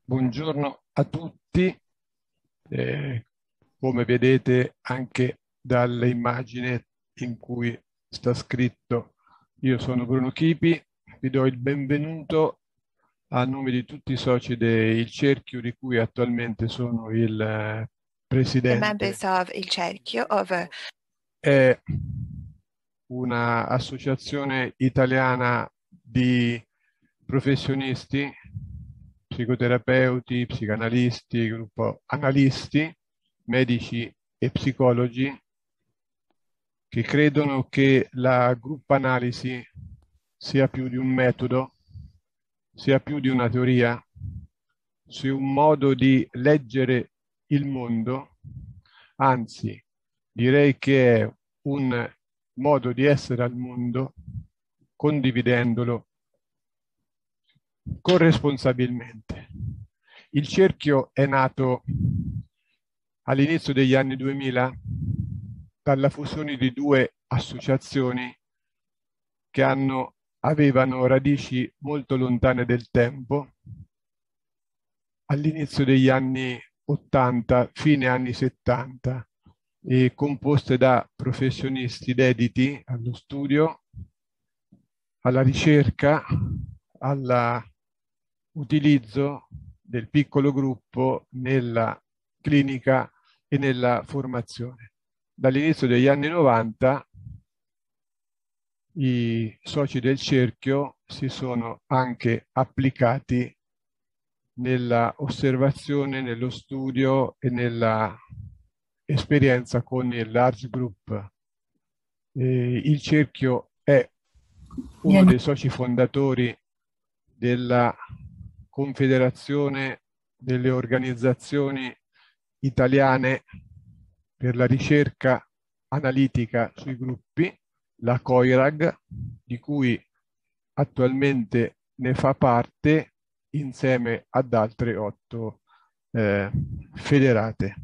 Buongiorno a tutti. Eh, Come vedete anche dall'immagine in cui sta scritto, io sono Bruno Chipi, vi do il benvenuto a nome di tutti i soci del cerchio di cui attualmente sono il The presidente. members of Il Cerchio of È una associazione italiana di professionisti, psicoterapeuti, psicanalisti, gruppo analisti, medici e psicologi che credono che la gruppo analisi sia più di un metodo, sia più di una teoria, sia un modo di leggere il mondo, anzi direi che è un modo di essere al mondo condividendolo corresponsabilmente. Il cerchio è nato all'inizio degli anni 2000 dalla fusione di due associazioni che avevano radici molto lontane del tempo. All'inizio degli anni 80, fine anni 70, e composte da professionisti dediti allo studio, alla ricerca, all'utilizzo del piccolo gruppo nella clinica e nella formazione. Dall'inizio degli anni 90 i soci del cerchio si sono anche applicati nella osservazione, nello studio e nella esperienza con il large group. Il cerchio è uno dei soci fondatori della Confederazione delle organizzazioni italiane per la ricerca analitica sui gruppi, la COIRAG, di cui attualmente ne fa parte insieme ad altre 8 federate.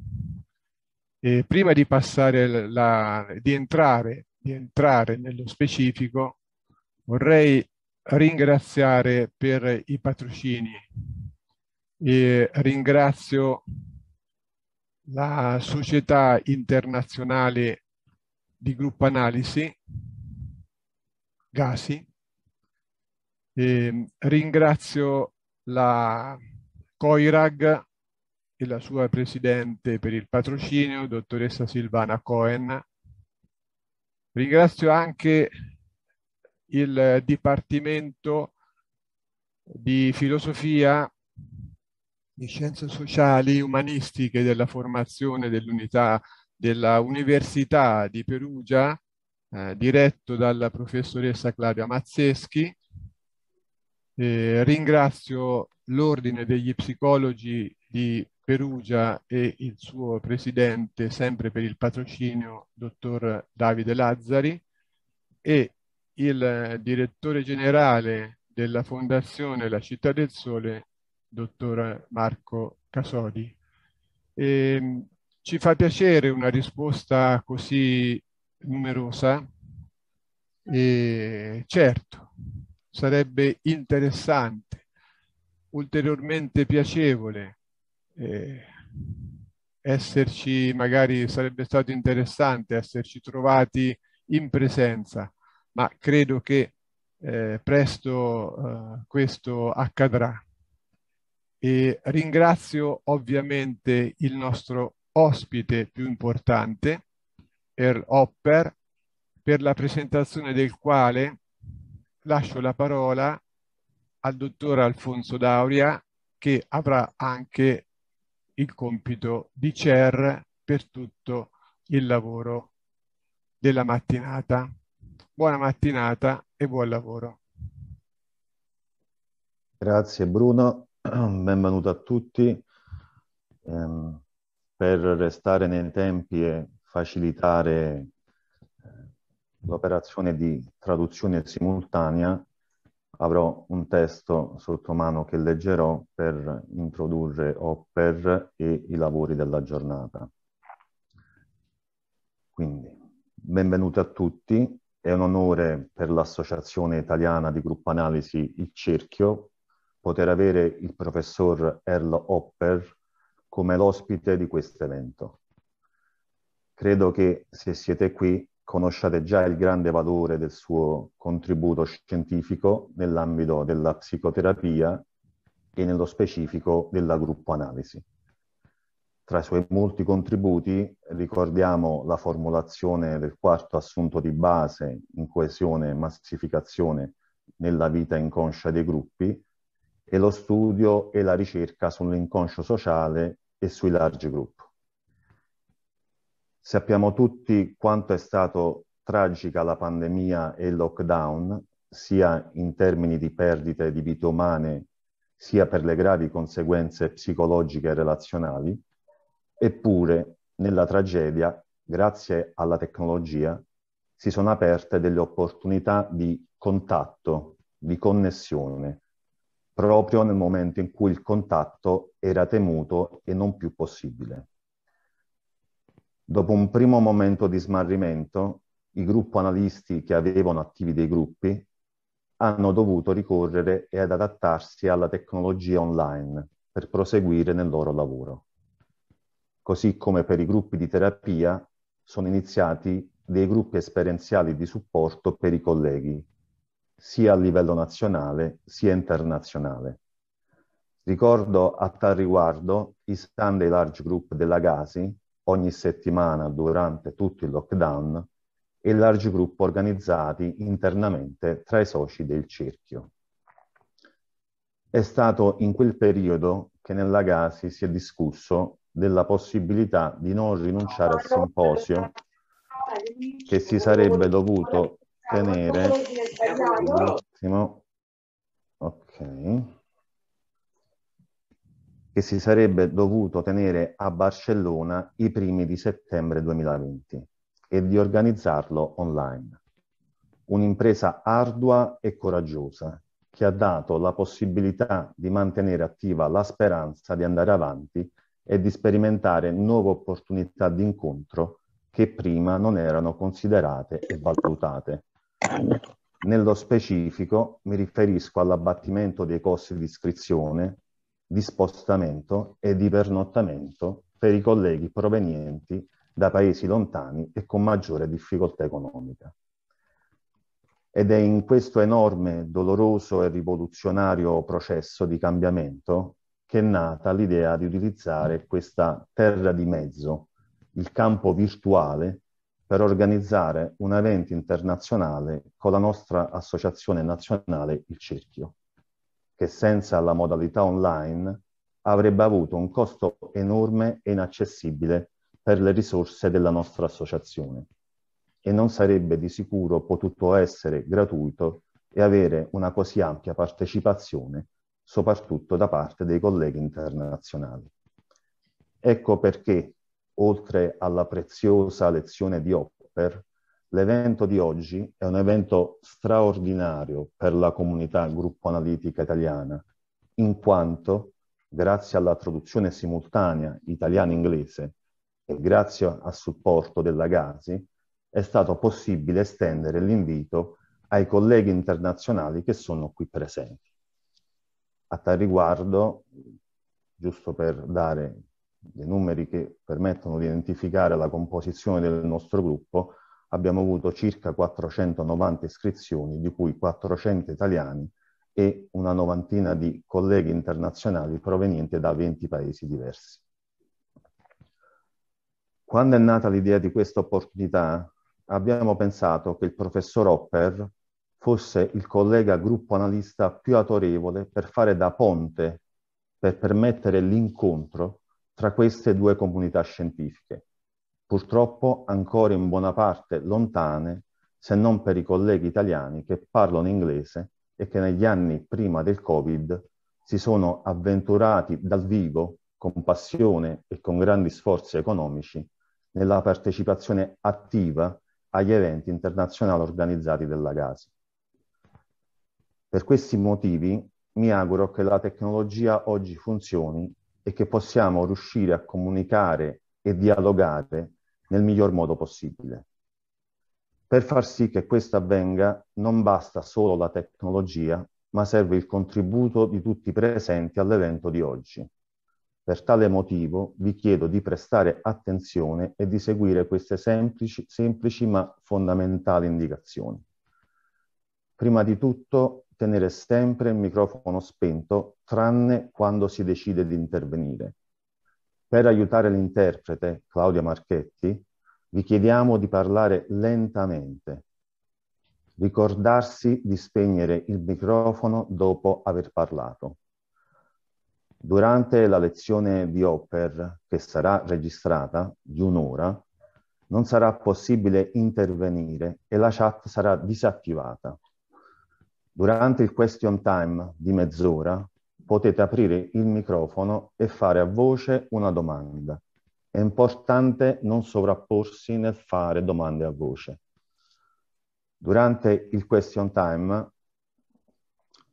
E prima di passare di entrare nello specifico, vorrei ringraziare per i patrocini e ringrazio la Società Internazionale di Gruppo Analisi, GASI, ringrazio la COIRAG e la sua presidente per il patrocinio, dottoressa Silvana Cohen. Ringrazio anche il Dipartimento di Filosofia, di Scienze Sociali, Umanistiche della formazione dell'unità della Università di Perugia, diretto dalla professoressa Claudia Mazzeschi. Ringrazio l'Ordine degli Psicologi di Perugia e il suo presidente, sempre per il patrocinio, dottor Davide Lazzari, e il direttore generale della Fondazione La Città del Sole, dottor Marco Casodi. Ci fa piacere una risposta così numerosa e certo, sarebbe interessante, ulteriormente piacevole esserci, magari sarebbe stato interessante esserci trovati in presenza, ma credo che presto questo accadrà. E ringrazio ovviamente il nostro ospite più importante, Earl Hopper, per la presentazione del quale lascio la parola al dottor Alfonso Dauria, che avrà anche il compito di chair per tutto il lavoro della mattinata. Buona mattinata e buon lavoro. Grazie Bruno, benvenuto a tutti. Per restare nei tempi e facilitare l'operazione di traduzione simultanea, avrò un testo sotto mano che leggerò per introdurre Hopper e i lavori della giornata. Quindi, benvenuti a tutti. È un onore per l'Associazione Italiana di Gruppo Analisi Il Cerchio poter avere il professor Earl Hopper come l'ospite di questo evento. Credo che se siete qui conosciate già il grande valore del suo contributo scientifico nell'ambito della psicoterapia e nello specifico della gruppo analisi. Tra i suoi molti contributi ricordiamo la formulazione del quarto assunto di base, incoesione e massificazione nella vita inconscia dei gruppi, e lo studio e la ricerca sull'inconscio sociale e sui large group. Sappiamo tutti quanto è stato tragica la pandemia e il lockdown, sia in termini di perdite di vite umane, sia per le gravi conseguenze psicologiche e relazionali. Eppure, nella tragedia, grazie alla tecnologia, si sono aperte delle opportunità di contatto, di connessione, proprio nel momento in cui il contatto era temuto e non più possibile. Dopo un primo momento di smarrimento, i gruppo analisti che avevano attivi dei gruppi hanno dovuto ricorrere ad adattarsi alla tecnologia online per proseguire nel loro lavoro. Così come per i gruppi di terapia sono iniziati dei gruppi esperienziali di supporto per i colleghi, sia a livello nazionale sia internazionale. Ricordo a tal riguardo i Sunday Large Group della Gasi, ogni settimana durante tutto il lockdown, e i large group organizzati internamente tra i soci del cerchio. È stato in quel periodo che nella Gasi si è discusso della possibilità di non rinunciare al simposio che si sarebbe dovuto tenere un attimo, ok, che si sarebbe dovuto tenere a Barcellona i primi di settembre 2020 e di organizzarlo online. Un'impresa ardua e coraggiosa che ha dato la possibilità di mantenere attiva la speranza di andare avanti e di sperimentare nuove opportunità di incontro che prima non erano considerate e valutate. Nello specifico mi riferisco all'abbattimento dei costi di iscrizione, di spostamento e di pernottamento per i colleghi provenienti da paesi lontani e con maggiore difficoltà economica. Ed è in questo enorme, doloroso e rivoluzionario processo di cambiamento che è nata l'idea di utilizzare questa terra di mezzo, il campo virtuale, per organizzare un evento internazionale con la nostra associazione nazionale, il Cerchio, che senza la modalità online avrebbe avuto un costo enorme e inaccessibile per le risorse della nostra associazione e non sarebbe di sicuro potuto essere gratuito e avere una così ampia partecipazione, soprattutto da parte dei colleghi internazionali. Ecco perché, oltre alla preziosa lezione di Hopper, l'evento di oggi è un evento straordinario per la comunità gruppo analitica italiana, in quanto, grazie alla traduzione simultanea italiano-inglese e grazie al supporto della Gasi, è stato possibile estendere l'invito ai colleghi internazionali che sono qui presenti. A tal riguardo, giusto per dare dei numeri che permettono di identificare la composizione del nostro gruppo, abbiamo avuto circa 490 iscrizioni, di cui 400 italiani e una novantina di colleghi internazionali provenienti da 20 paesi diversi. Quando è nata l'idea di questa opportunità, abbiamo pensato che il professor Hopper fosse il collega gruppo analista più autorevole per fare da ponte, per permettere l'incontro tra queste due comunità scientifiche, purtroppo ancora in buona parte lontane, se non per i colleghi italiani che parlano inglese e che negli anni prima del Covid si sono avventurati dal vivo, con passione e con grandi sforzi economici, nella partecipazione attiva agli eventi internazionali organizzati dalla Gasi. Per questi motivi mi auguro che la tecnologia oggi funzioni e che possiamo riuscire a comunicare e dialogare nel miglior modo possibile. Per far sì che questo avvenga non basta solo la tecnologia, ma serve il contributo di tutti i presenti all'evento di oggi. Per tale motivo vi chiedo di prestare attenzione e di seguire queste semplici ma fondamentali indicazioni. Prima di tutto, tenere sempre il microfono spento, tranne quando si decide di intervenire. Per aiutare l'interprete, Claudia Marchetti, vi chiediamo di parlare lentamente. Ricordarsi di spegnere il microfono dopo aver parlato. Durante la lezione di Hopper, che sarà registrata di un'ora, non sarà possibile intervenire e la chat sarà disattivata. Durante il question time di mezz'ora potete aprire il microfono e fare a voce una domanda. È importante non sovrapporsi nel fare domande a voce. Durante il question time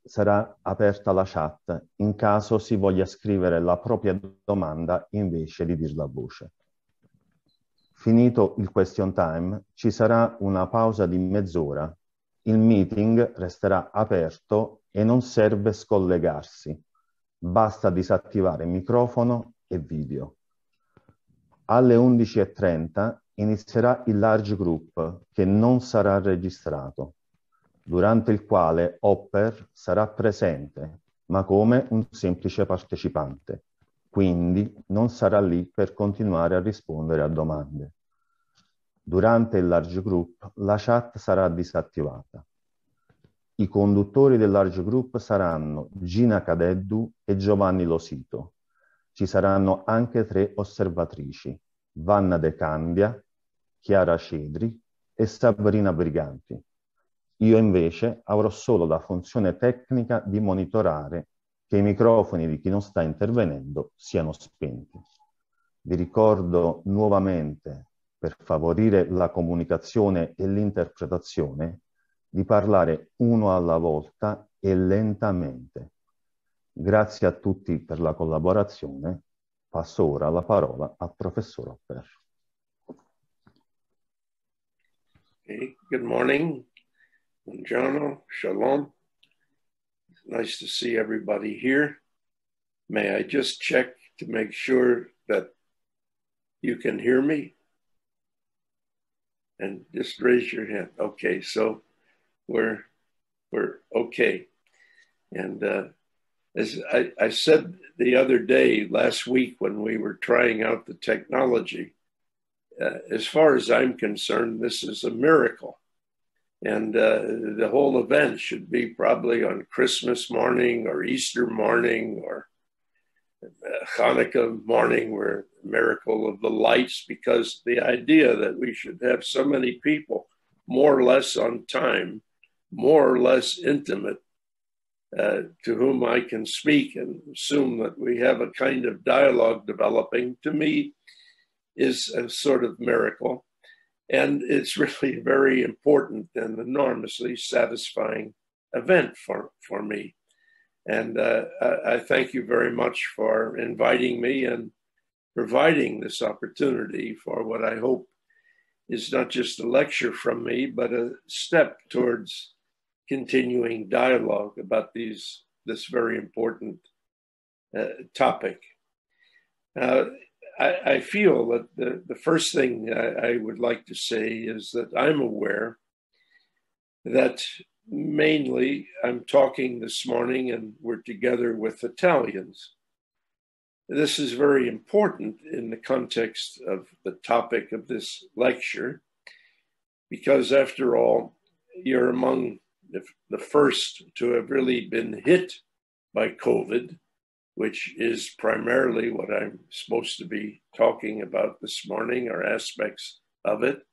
sarà aperta la chat in caso si voglia scrivere la propria domanda invece di dirla a voce. Finito il question time, ci sarà una pausa di mezz'ora. Il meeting resterà aperto e non serve scollegarsi. Basta disattivare microfono e video. Alle 11:30 inizierà il large group che non sarà registrato, durante il quale Hopper sarà presente, ma come un semplice partecipante. Quindi non sarà lì per continuare a rispondere a domande. Durante il large group la chat sarà disattivata. I conduttori del large group saranno Gina Cadeddu e Giovanni Losito. Ci saranno anche 3 osservatrici, Vanna De Candia, Chiara Cedri e Sabrina Briganti. Io invece avrò solo la funzione tecnica di monitorare che i microfoni di chi non sta intervenendo siano spenti. Vi ricordo nuovamente, per favorire la comunicazione e l'interpretazione, di parlare uno alla volta e lentamente. Grazie a tutti per la collaborazione. Passo ora la parola al professor Hopper. Okay, good morning. Buongiorno, shalom. It's nice to see everybody here. May I just check to make sure that you can hear me? And just raise your hand. Okay, so we're okay. And as I said the other day, last week when we were trying out the technology, as far as I'm concerned, this is a miracle. And the whole event should be probably on Christmas morning or Easter morning or Hanukkah morning, where miracle of the lights, because the idea that we should have so many people more or less on time, more or less intimate, to whom I can speak and assume that we have a kind of dialogue developing, to me is a sort of miracle. And it's really very important and enormously satisfying event for me. And I thank you very much for inviting me and providing this opportunity for what I hope is not just a lecture from me, but a step towards continuing dialogue about this very important topic. I feel that the first thing I would like to say is that I'm aware that mainly I'm talking this morning and we're together with Italians. This is very important in the context of the topic of this lecture, because after all, you're among the first to have really been hit by COVID, which is primarily what I'm supposed to be talking about this morning, or aspects of it.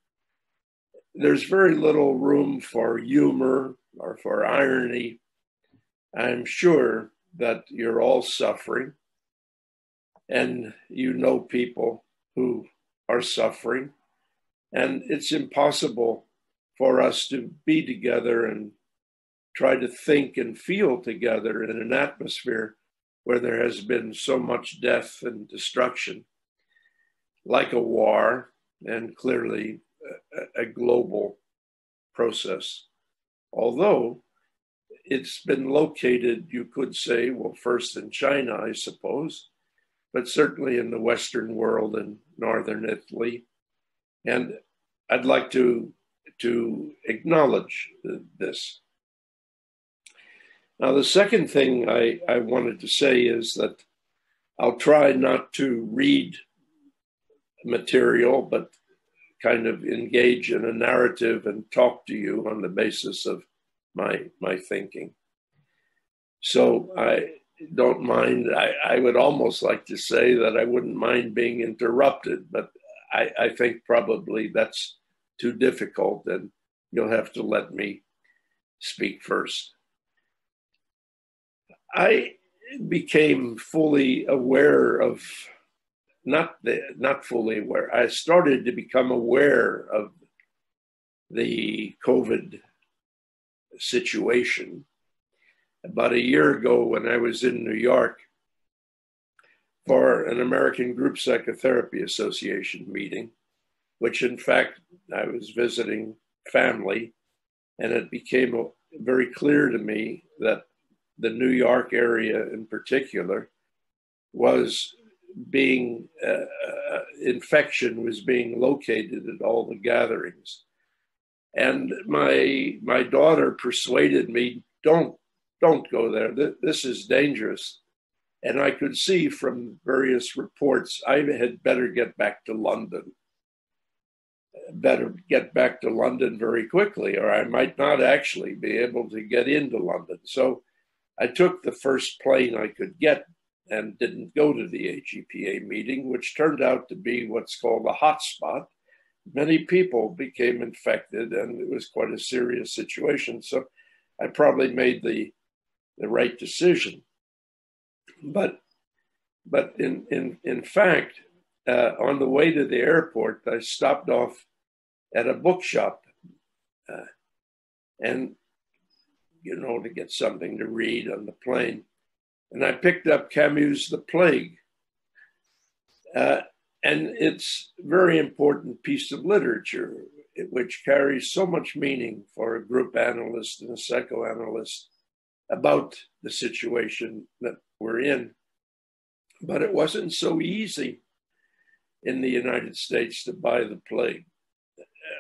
There's very little room for humor or for irony. I'm sure that you're all suffering, and you know people who are suffering, and it's impossible for us to be together and try to think and feel together in an atmosphere where there has been so much death and destruction, like a war, and clearly a global process. Although it's been located, you could say, well, first in China, I suppose, but certainly in the Western world and Northern Italy. And I'd like to acknowledge this. Now, the second thing I wanted to say is that I'll try not to read material, but kind of engage in a narrative and talk to you on the basis of my thinking. So I don't mind. I would almost like to say that I wouldn't mind being interrupted, but I think probably that's too difficult, and you'll have to let me speak first. I became fully aware of, not fully aware, I started to become aware of the COVID situation about a year ago when I was in New York for an American Group Psychotherapy Association meeting, which in fact I was visiting family, and it became very clear to me that the New York area in particular was being, infection was being located at all the gatherings. And my daughter persuaded me, don't go there. This is dangerous. And I could see from various reports, I had better get back to London. Better get back to London very quickly, or I might not actually be able to get into London. So I took the first plane I could get and didn't go to the AGPA meeting, which turned out to be what's called a hotspot. Many people became infected, and it was quite a serious situation. So I probably made the right decision. But in fact, on the way to the airport, I stopped off at a bookshop, and to get something to read on the plane. And I picked up Camus' The Plague. And it's a very important piece of literature, which carries so much meaning for a group analyst and a psychoanalyst about the situation that we're in. But it wasn't so easy in the United States to buy The Plague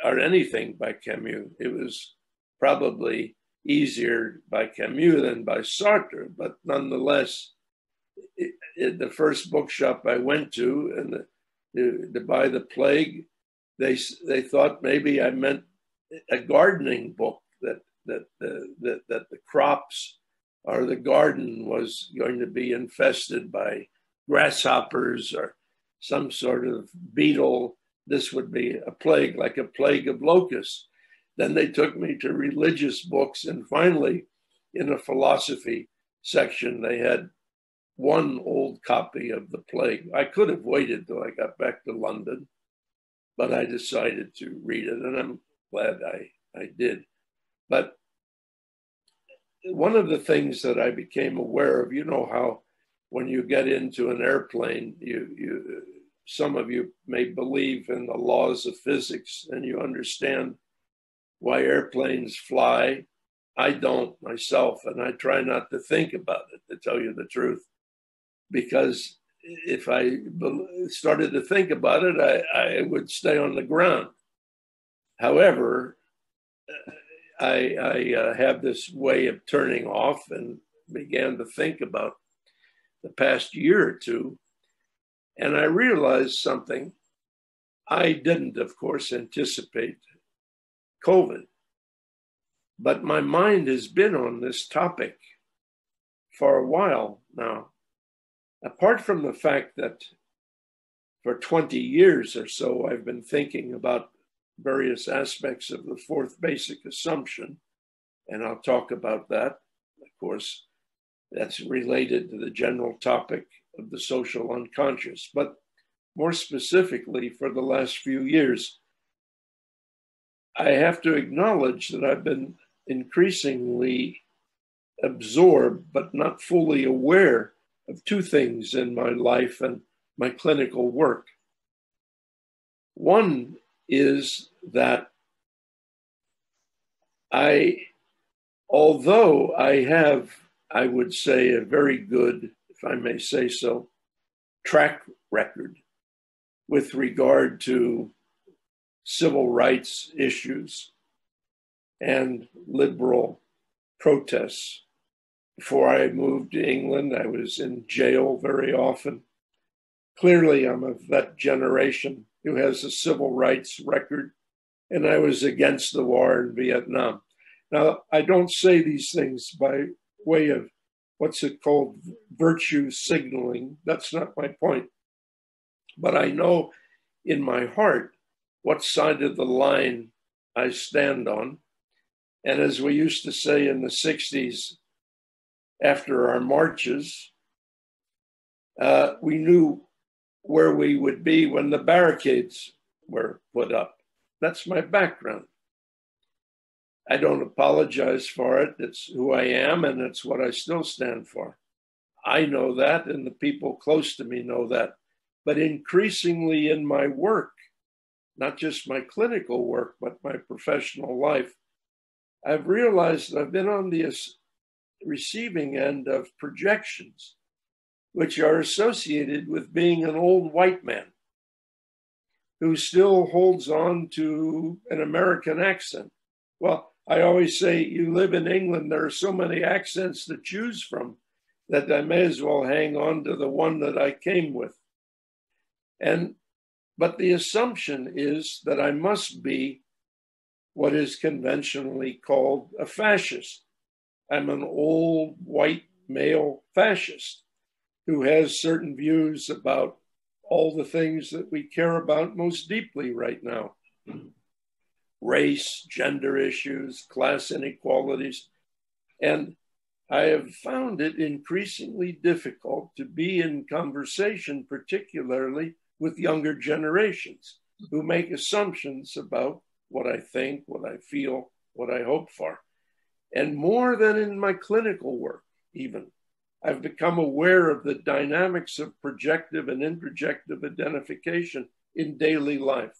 or anything by Camus. It was probably easier by Camus than by Sartre, but nonetheless, the first bookshop I went to and to buy The Plague, they thought maybe I meant a gardening book, that the crops or the garden was going to be infested by grasshoppers or some sort of beetle. This would be a plague, like a plague of locusts. Then they took me to religious books, and finally, in a philosophy section, they had one old copy of The Plague. I could have waited till I got back to London, but I decided to read it, and I'm glad I did. But one of the things that I became aware of, how when you get into an airplane, some of you may believe in the laws of physics, and you understand why airplanes fly. I don't myself, and I try not to think about it, to tell you the truth, because if I started to think about it, I would stay on the ground. However, I have this way of turning off and began to think about the past year or two, and I realized something. I didn't, of course, anticipate COVID, but my mind has been on this topic for a while now. Apart from the fact that for 20 years or so, I've been thinking about various aspects of the fourth basic assumption, and I'll talk about that. Of course, that's related to the general topic of the social unconscious, but more specifically, for the last few years, I have to acknowledge that I've been increasingly absorbed, but not fully aware of two things in my life and my clinical work. One is that I although I have, I would say, a very good, if I may say so, track record with regard to civil rights issues and liberal protests. Before I moved to England, I was in jail very often. Clearly, I'm of that generation who has a civil rights record, and I was against the war in Vietnam. Now, I don't say these things by way of what's it called, virtue signaling. That's not my point. But I know in my heart what side of the line I stand on. And as we used to say in the 60s, after our marches, we knew where we would be when the barricades were put up. That's my background. I don't apologize for it. It's who I am, and it's what I still stand for. I know that, and the people close to me know that. But increasingly in my work, not just my clinical work, but my professional life, I've realized I've been on the receiving end of projections, which are associated with being an old white man who still holds on to an American accent. Well, I always say, you live in England, there are so many accents to choose from that I may as well hang on to the one that I came with. But the assumption is that I must be what is conventionally called a fascist. I'm an old white male fascist who has certain views about all the things that we care about most deeply right now. Race, gender issues, class inequalities. And I have found it increasingly difficult to be in conversation, particularly with younger generations who make assumptions about what I think, what I feel, what I hope for. And more than in my clinical work, even, I've become aware of the dynamics of projective and introjective identification in daily life.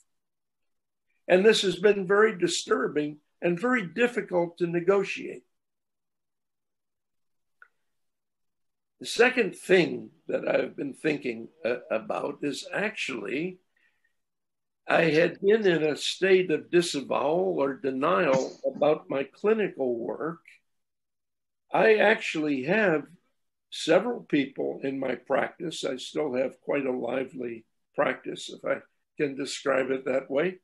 And this has been very disturbing and very difficult to negotiate. The second thing that I've been thinking about is actually, I had been in a state of disavowal or denial about my clinical work. I actually have several people in my practice. I still have quite a lively practice, if I can describe it that way,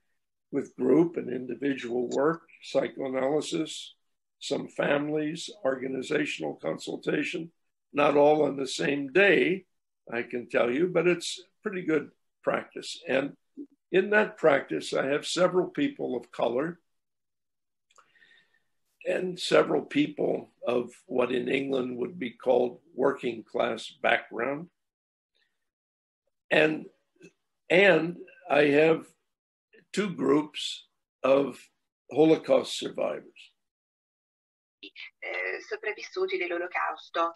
with group and individual work, psychoanalysis, some families, organizational consultation, not all on the same day, I can tell you, but it's pretty good practice. And in that practice, I have several people of color and several people of what in England would be called working class background. And I have two groups of Holocaust survivors. Sopravvissuti dell'Olocausto.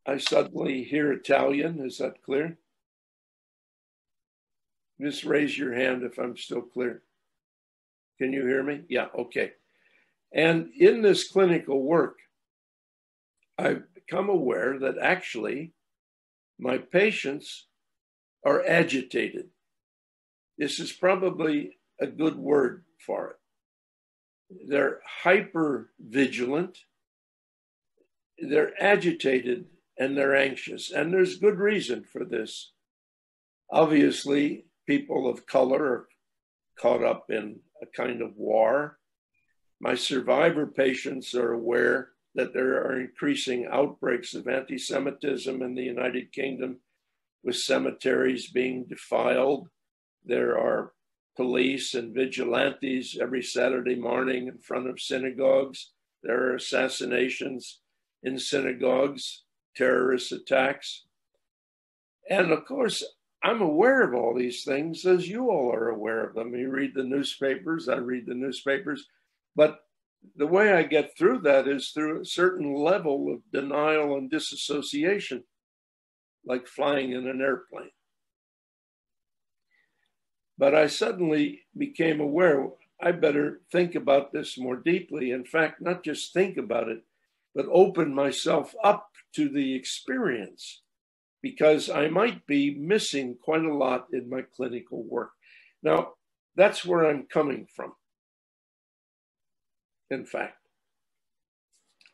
I suddenly hear Italian. Is that clear? Just raise your hand if I'm still clear. Can you hear me? Yeah, okay. And in this clinical work, I've become aware that actually my patients are agitated. This is probably a good word for it. They're hyper vigilant, they're agitated, and they're anxious. And there's good reason for this. Obviously, people of color are caught up in a kind of war. My survivor patients are aware that there are increasing outbreaks of anti-Semitism in the United Kingdom, with cemeteries being defiled. There are police and vigilantes every Saturday morning in front of synagogues. There are assassinations in synagogues, terrorist attacks. And of course, I'm aware of all these things, as you all are aware of them. You read the newspapers, I read the newspapers. But the way I get through that is through a certain level of denial and disassociation, like flying in an airplane. But I suddenly became aware, I better think about this more deeply. In fact, not just think about it, but open myself up to the experience, because I might be missing quite a lot in my clinical work. Now, that's where I'm coming from, in fact.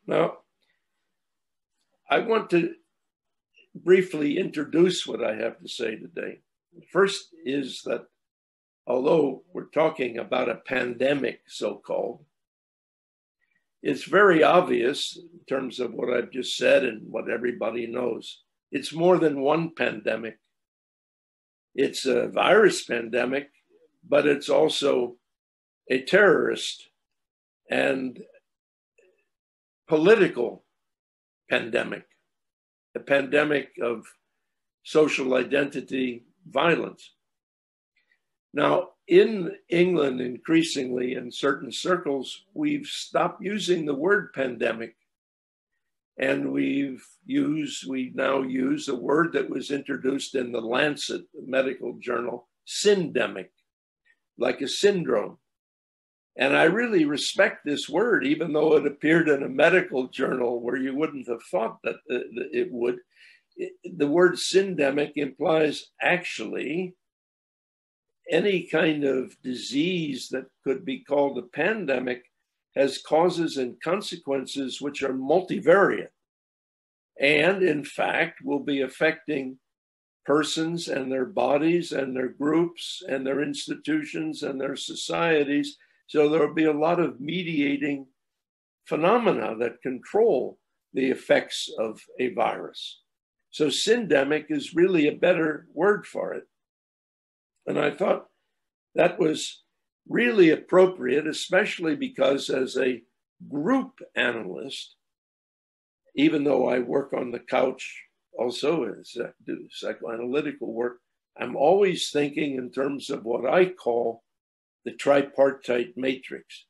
Now, I want to briefly introduce what I have to say today. First is that although we're talking about a pandemic, so-called, it's very obvious in terms of what I've just said and what everybody knows. It's more than one pandemic. It's a virus pandemic, but it's also a terrorist and political pandemic, a pandemic of social identity violence. Now, in England, increasingly in certain circles, we've stopped using the word pandemic. And we now use a word that was introduced in the Lancet medical journal, syndemic, like a syndrome. And I really respect this word, even though it appeared in a medical journal where you wouldn't have thought that it would. The word syndemic implies actually any kind of disease that could be called a pandemic has causes and consequences which are multivariate, and in fact will be affecting persons and their bodies and their groups and their institutions and their societies. So there will be a lot of mediating phenomena that control the effects of a virus. So syndemic is really a better word for it. And I thought that was really appropriate, especially because as a group analyst, even though I work on the couch also as I do psychoanalytical work, I'm always thinking in terms of what I call the tripartite matrix.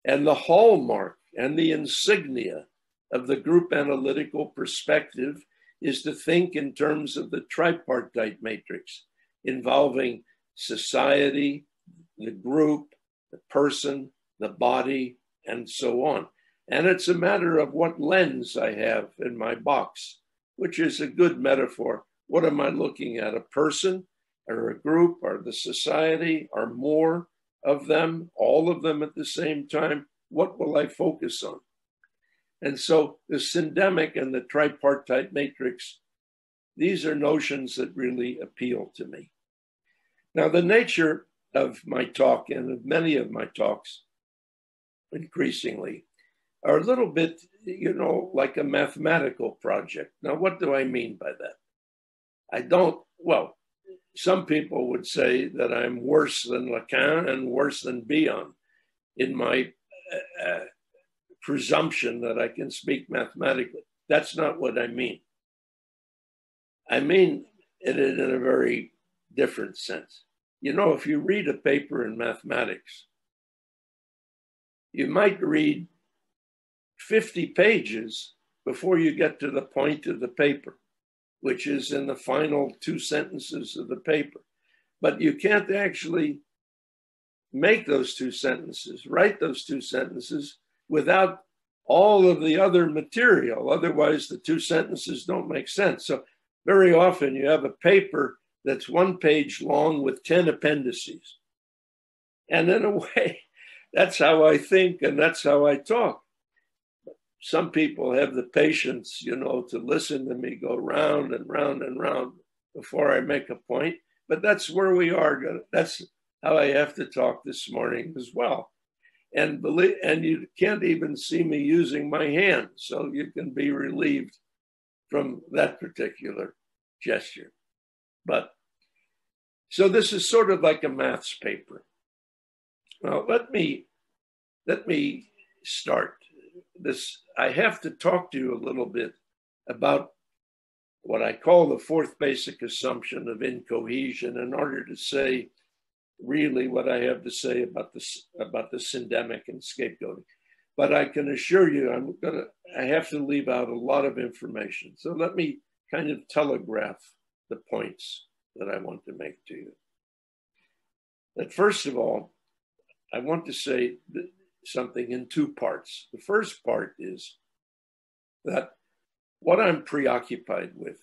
And the hallmark and the insignia of the group analytical perspective is to think in terms of the tripartite matrix, involving society, the group, the person, the body, and so on. And it's a matter of what lens I have in my box, which is a good metaphor. What am I looking at? A person or a group or the society or more of them, all of them at the same time? What will I focus on? And so the syndemic and the tripartite matrix, these are notions that really appeal to me. Now, the nature of my talk and of many of my talks, increasingly, are a little bit, like a mathematical project. Now, what do I mean by that? Some people would say that I'm worse than Lacan and worse than Bion in my presumption that I can speak mathematically. That's not what I mean. I mean it in a very different sense. If you read a paper in mathematics, you might read 50 pages before you get to the point of the paper, which is in the final 2 sentences of the paper. But you can't actually make those 2 sentences, write those 2 sentences without all of the other material. Otherwise, the 2 sentences don't make sense. So very often you have a paper that's 1 page long with 10 appendices. And in a way, that's how I think and that's how I talk. Some people have the patience, to listen to me go round and round and round before I make a point. But that's where we are. That's how I have to talk this morning as well. And you can't even see me using my hands, so you can be relieved from that particular gesture. So this is sort of like a maths paper. Now, let me start this. I have to talk to you a little bit about what I call the 4th basic assumption of incohesion in order to say really what I have to say about the syndemic and scapegoating. But I can assure you I have to leave out a lot of information. So let me kind of telegraph the points that I want to make to you. That first of all, I want to say something in two parts. The first part is that what I'm preoccupied with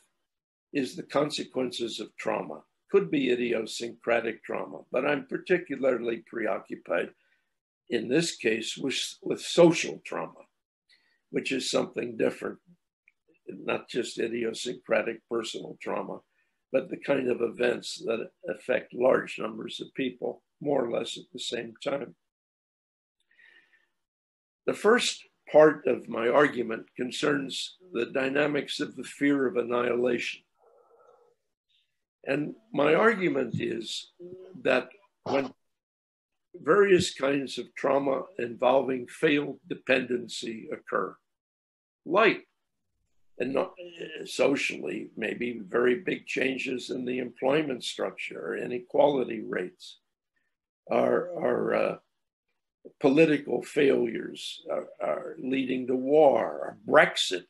is the consequences of trauma. Could be idiosyncratic trauma, but I'm particularly preoccupied in this case with social trauma, which is something different, not just idiosyncratic personal trauma, but the kind of events that affect large numbers of people, more or less at the same time. The first part of my argument concerns the dynamics of the fear of annihilation. And my argument is that when various kinds of trauma involving failed dependency occur, like, and not socially, maybe very big changes in the employment structure, or inequality rates, our political failures are leading to war, or Brexit,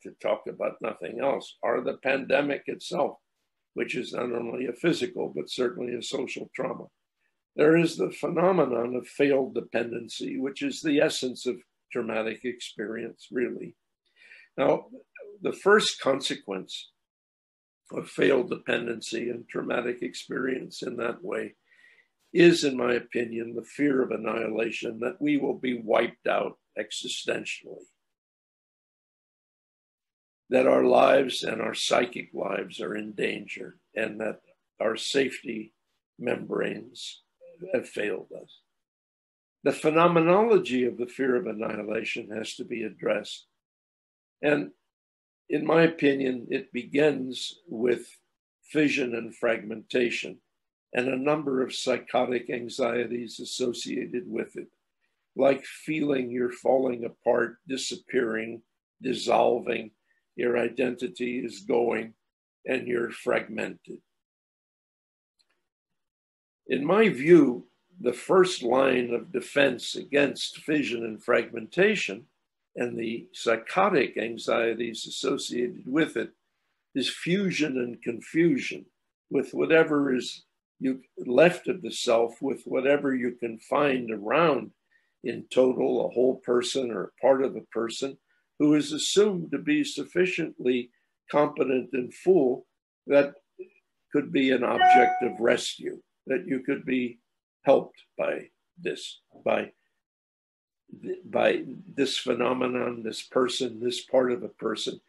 to talk about nothing else, or the pandemic itself, which is not only a physical, but certainly a social trauma. There is the phenomenon of failed dependency, which is the essence of traumatic experience, really. Now, the first consequence of failed dependency and traumatic experience in that way is, in my opinion, the fear of annihilation, that we will be wiped out existentially, that our lives and our psychic lives are in danger, and that our safety membranes have failed us. The phenomenology of the fear of annihilation has to be addressed. And in my opinion, it begins with fission and fragmentation and a number of psychotic anxieties associated with it, like feeling you're falling apart, disappearing, dissolving, your identity is going, and you're fragmented. In my view, the first line of defense against fission and fragmentation and the psychotic anxieties associated with it is fusion and confusion with whatever is left of the self, with whatever you can find around in total, a whole person or a part of a person who is assumed to be sufficiently competent and full that could be an object of rescue, that you could be helped by this phenomenon, this person, this part of a person.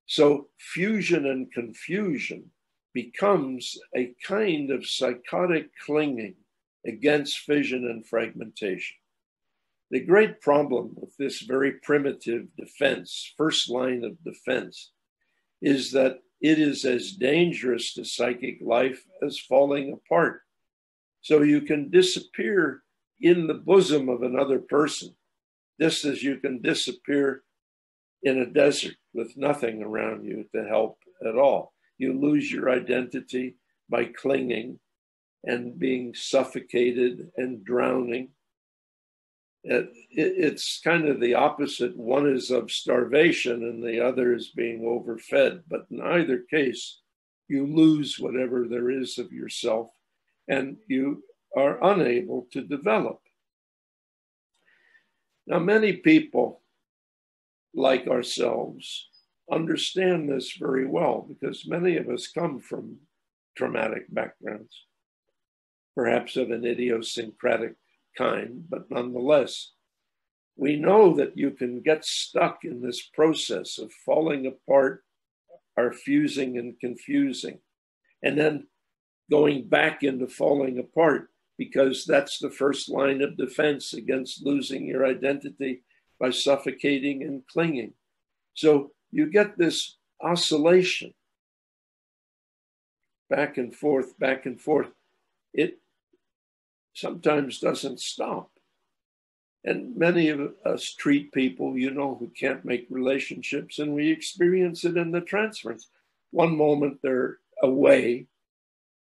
So fusion and confusion becomes a kind of psychotic clinging against fission and fragmentation. The great problem with this very primitive defense, first line of defense, is that it is as dangerous to psychic life as falling apart. So you can disappear in the bosom of another person, just as you can disappear in a desert with nothing around you to help at all. You lose your identity by clinging and being suffocated and drowning. It's kind of the opposite. One is of starvation and the other is being overfed. But in either case, you lose whatever there is of yourself and you are unable to develop. Now, many people like ourselves understand this very well because many of us come from traumatic backgrounds, perhaps of an idiosyncratic kind, but nonetheless, we know that you can get stuck in this process of falling apart, or fusing and confusing, and then going back into falling apart, because that's the first line of defense against losing your identity by suffocating and clinging. So you get this oscillation back and forth, back and forth. It sometimes doesn't stop. And many of us treat people, who can't make relationships, and we experience it in the transference. One moment they're away,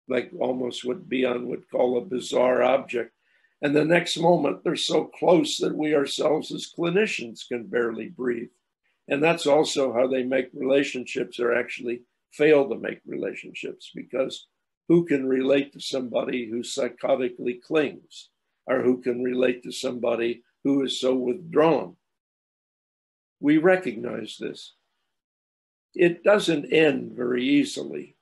like almost what Bion would call a bizarre object. And the next moment they're so close that we ourselves as clinicians can barely breathe. And that's also how they make relationships, or actually fail to make relationships, because who can relate to somebody who psychotically clings? or who can relate to somebody who is so withdrawn. We recognize this. It doesn't end very easily.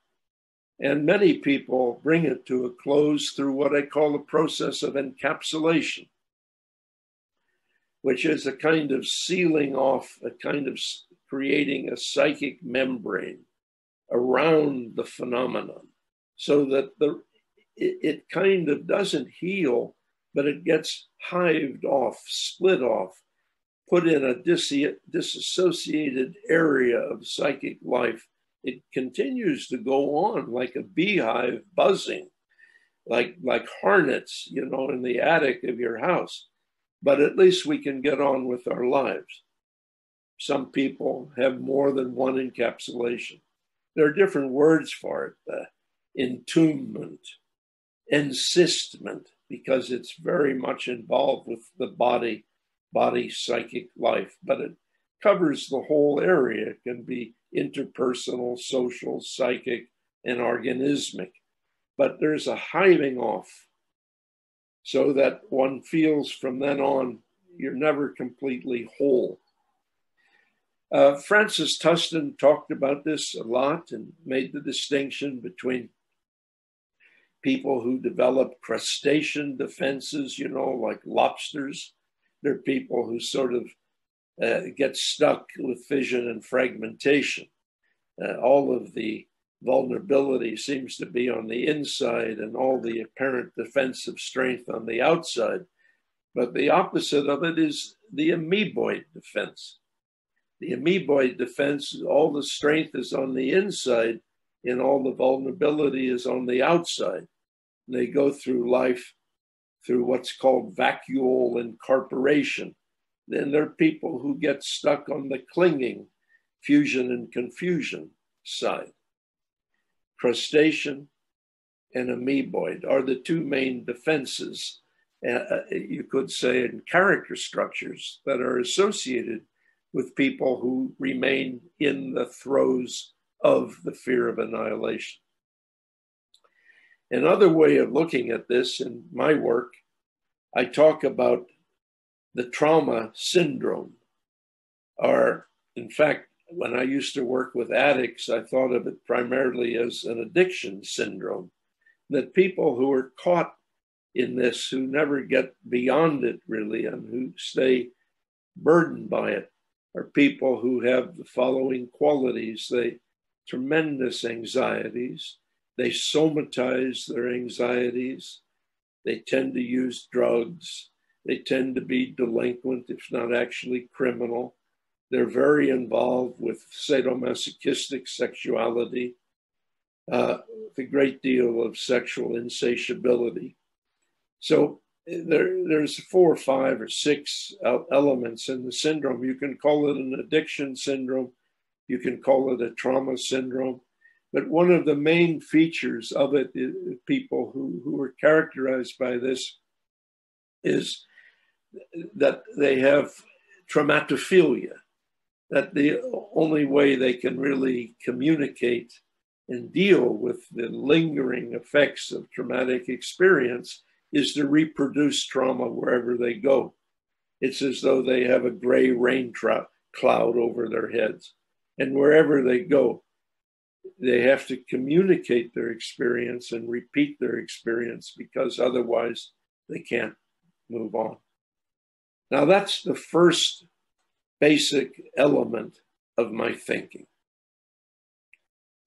And many people bring it to a close through what I call a process of encapsulation, which is a kind of sealing off, a kind of creating a psychic membrane around the phenomenon so that it kind of doesn't heal, but it gets hived off, split off, put in a disassociated area of psychic life. It continues to go on like a beehive buzzing, like hornets, in the attic of your house. But at least we can get on with our lives. Some people have more than one encapsulation. There are different words for it, entombment, encystment, because it's very much involved with the body psychic life, but it covers the whole area. It can be interpersonal, social, psychic, and organismic. But there's a hiving off so that one feels from then on you're never completely whole. Francis Tustin talked about this a lot and made the distinction between people who develop crustacean defenses, like lobsters. There are people who sort of get stuck with fission and fragmentation. All of the vulnerability seems to be on the inside and all the apparent defensive strength on the outside. But the opposite of it is the amoeboid defense. The amoeboid defense, all the strength is on the inside and all the vulnerability is on the outside. And they go through life through what's called vacuole incorporation. Then there are people who get stuck on the clinging, fusion and confusion side. Crustacean and amoeboid are the two main defenses, you could say, in character structures that are associated with people who remain in the throes of the fear of annihilation. Another way of looking at this in my work, I talk about the trauma syndrome. Or, in fact, when I used to work with addicts, I thought of it primarily as an addiction syndrome, that people who are caught in this, who never get beyond it really, and who stay burdened by it, are people who have the following qualities. They tremendous anxieties. They somatize their anxieties. They tend to use drugs. They tend to be delinquent, if not actually criminal. They're very involved with sadomasochistic sexuality, with a great deal of sexual insatiability. So there's 4 or 5 or 6 elements in the syndrome. You can call it an addiction syndrome. You can call it a trauma syndrome. But one of the main features of it, people who are characterized by this, is that they have traumatophilia, that the only way they can really communicate and deal with the lingering effects of traumatic experience is to reproduce trauma wherever they go. It's as though they have a gray rain cloud over their heads. And wherever they go, they have to communicate their experience and repeat their experience because otherwise they can't move on. Now, that's the first basic element of my thinking.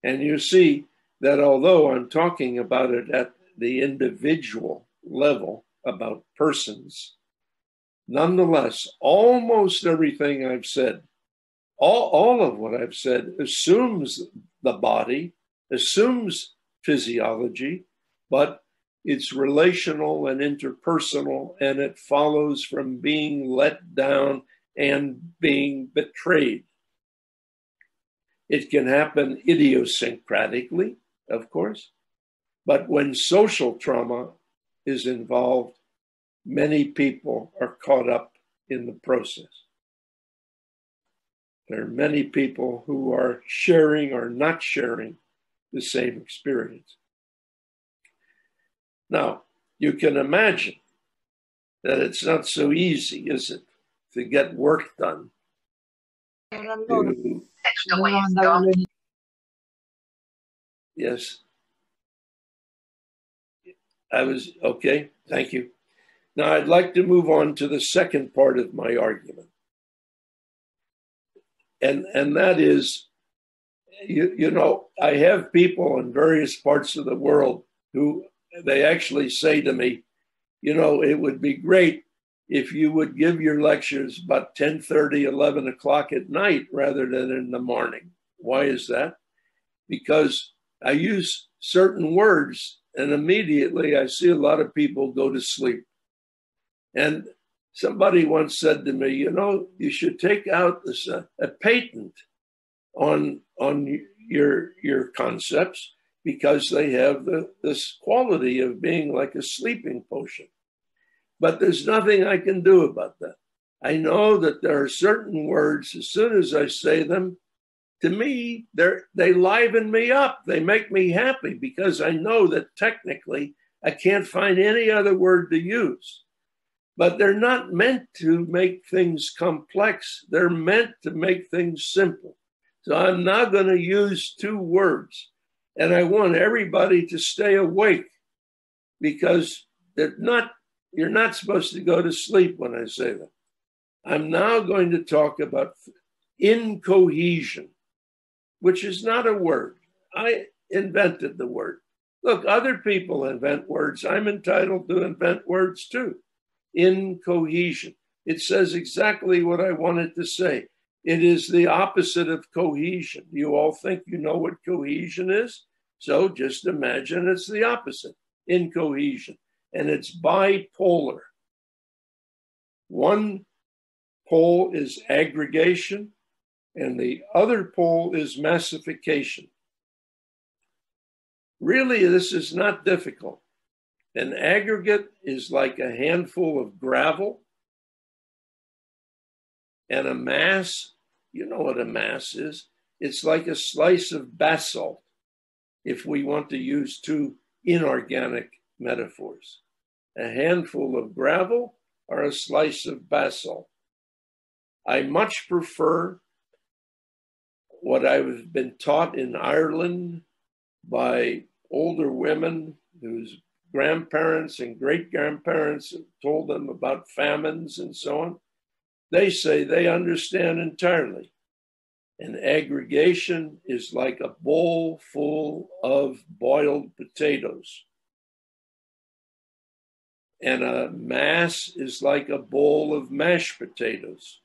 And you see that although I'm talking about it at the individual level, about persons, nonetheless, almost everything I've said, all of what I've said assumes the body, assumes physiology, but it's relational and interpersonal, and it follows from being let down and being betrayed. It can happen idiosyncratically, of course, but when social trauma is involved, many people are caught up in the process. There are many people who are sharing or not sharing the same experience. Now, you can imagine that it's not so easy, is it, to get work done? Yes. I was, okay, thank you. Now I'd like to move on to the second part of my argument. And that is, you know, I have people in various parts of the world who they actually say to me, you know, it would be great if you would give your lectures about 10:30, 11 o'clock at night rather than in the morning. Why is that? Because I use certain words and immediately I see a lot of people go to sleep. And somebody once said to me, you know, you should take out this, a patent on your concepts because they have this quality of being like a sleeping potion. But there's nothing I can do about that. I know that there are certain words, as soon as I say them, to me, they liven me up. They make me happy because I know that technically I can't find any other word to use. But they're not meant to make things complex. They're meant to make things simple. So I'm now going to use two words. And I want everybody to stay awake because you're not supposed to go to sleep when I say that. I'm now going to talk about incohesion, which is not a word. I invented the word. Look, other people invent words. I'm entitled to invent words too. Incohesion. It says exactly what I wanted to say. It is the opposite of cohesion. You all think you know what cohesion is? So just imagine it's the opposite, incohesion. And it's bipolar. One pole is aggregation, and the other pole is massification. Really, this is not difficult. An aggregate is like a handful of gravel, and a mass, you know what a mass is? It's like a slice of basalt, if we want to use two inorganic metaphors. A handful of gravel or a slice of basalt. I much prefer what I've been taught in Ireland by older women whose grandparents and great-grandparents told them about famines and so on. They say they understand entirely. An aggregation is like a bowl full of boiled potatoes. And a mass is like a bowl of mashed potatoes.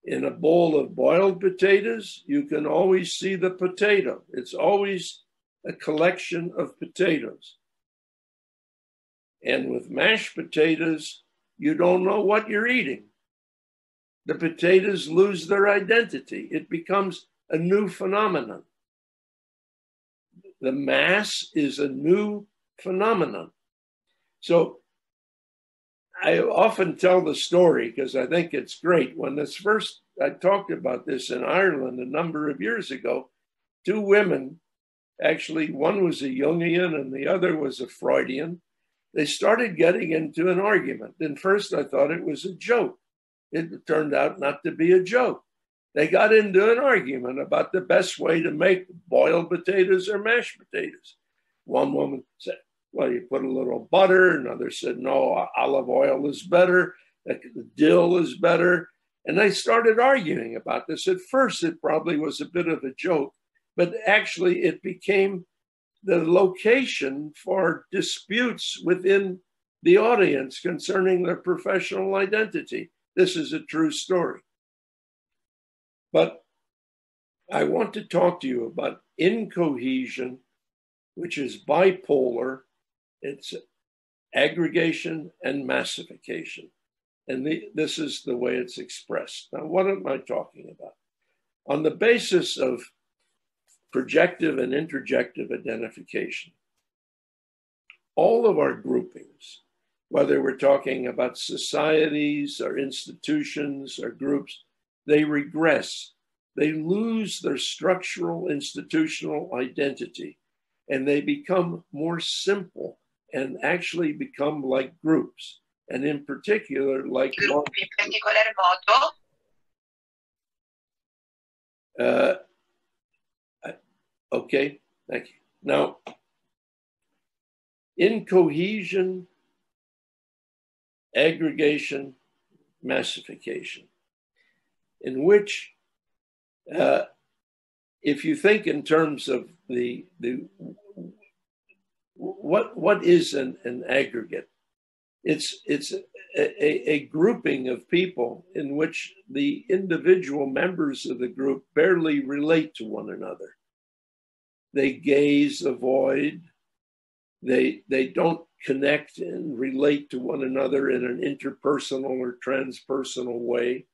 In a bowl of boiled potatoes, you can always see the potato. It's always a collection of potatoes. And with mashed potatoes, you don't know what you're eating. The potatoes lose their identity. It becomes a new phenomenon. The mass is a new phenomenon. So I often tell the story because I think it's great. When I talked about this in Ireland a number of years ago, two women, actually one was a Jungian and the other was a Freudian, they started getting into an argument. And first I thought it was a joke. It turned out not to be a joke. They got into an argument about the best way to make boiled potatoes or mashed potatoes. One woman said, well, you put a little butter. Another said, no, olive oil is better. Dill is better. And they started arguing about this. At first, it probably was a bit of a joke, but actually it became the location for disputes within the audience concerning their professional identity. This is a true story. But I want to talk to you about incohesion, which is bipolar. It's aggregation and massification. And this is the way it's expressed. Now, what am I talking about? On the basis of projective and interjective identification, all of our groupings, whether we're talking about societies or institutions or groups, they regress. They lose their structural institutional identity and they become more simple and actually become like groups, and in particular, like Gruppi in particolar modo. Okay, thank you. Now, Incohesion, Aggregation, Massification, in which, if you think in terms of what is an aggregate, it's a grouping of people in which the individual members of the group barely relate to one another. They gaze, avoid. They don't connect and relate to one another in an interpersonal or transpersonal way.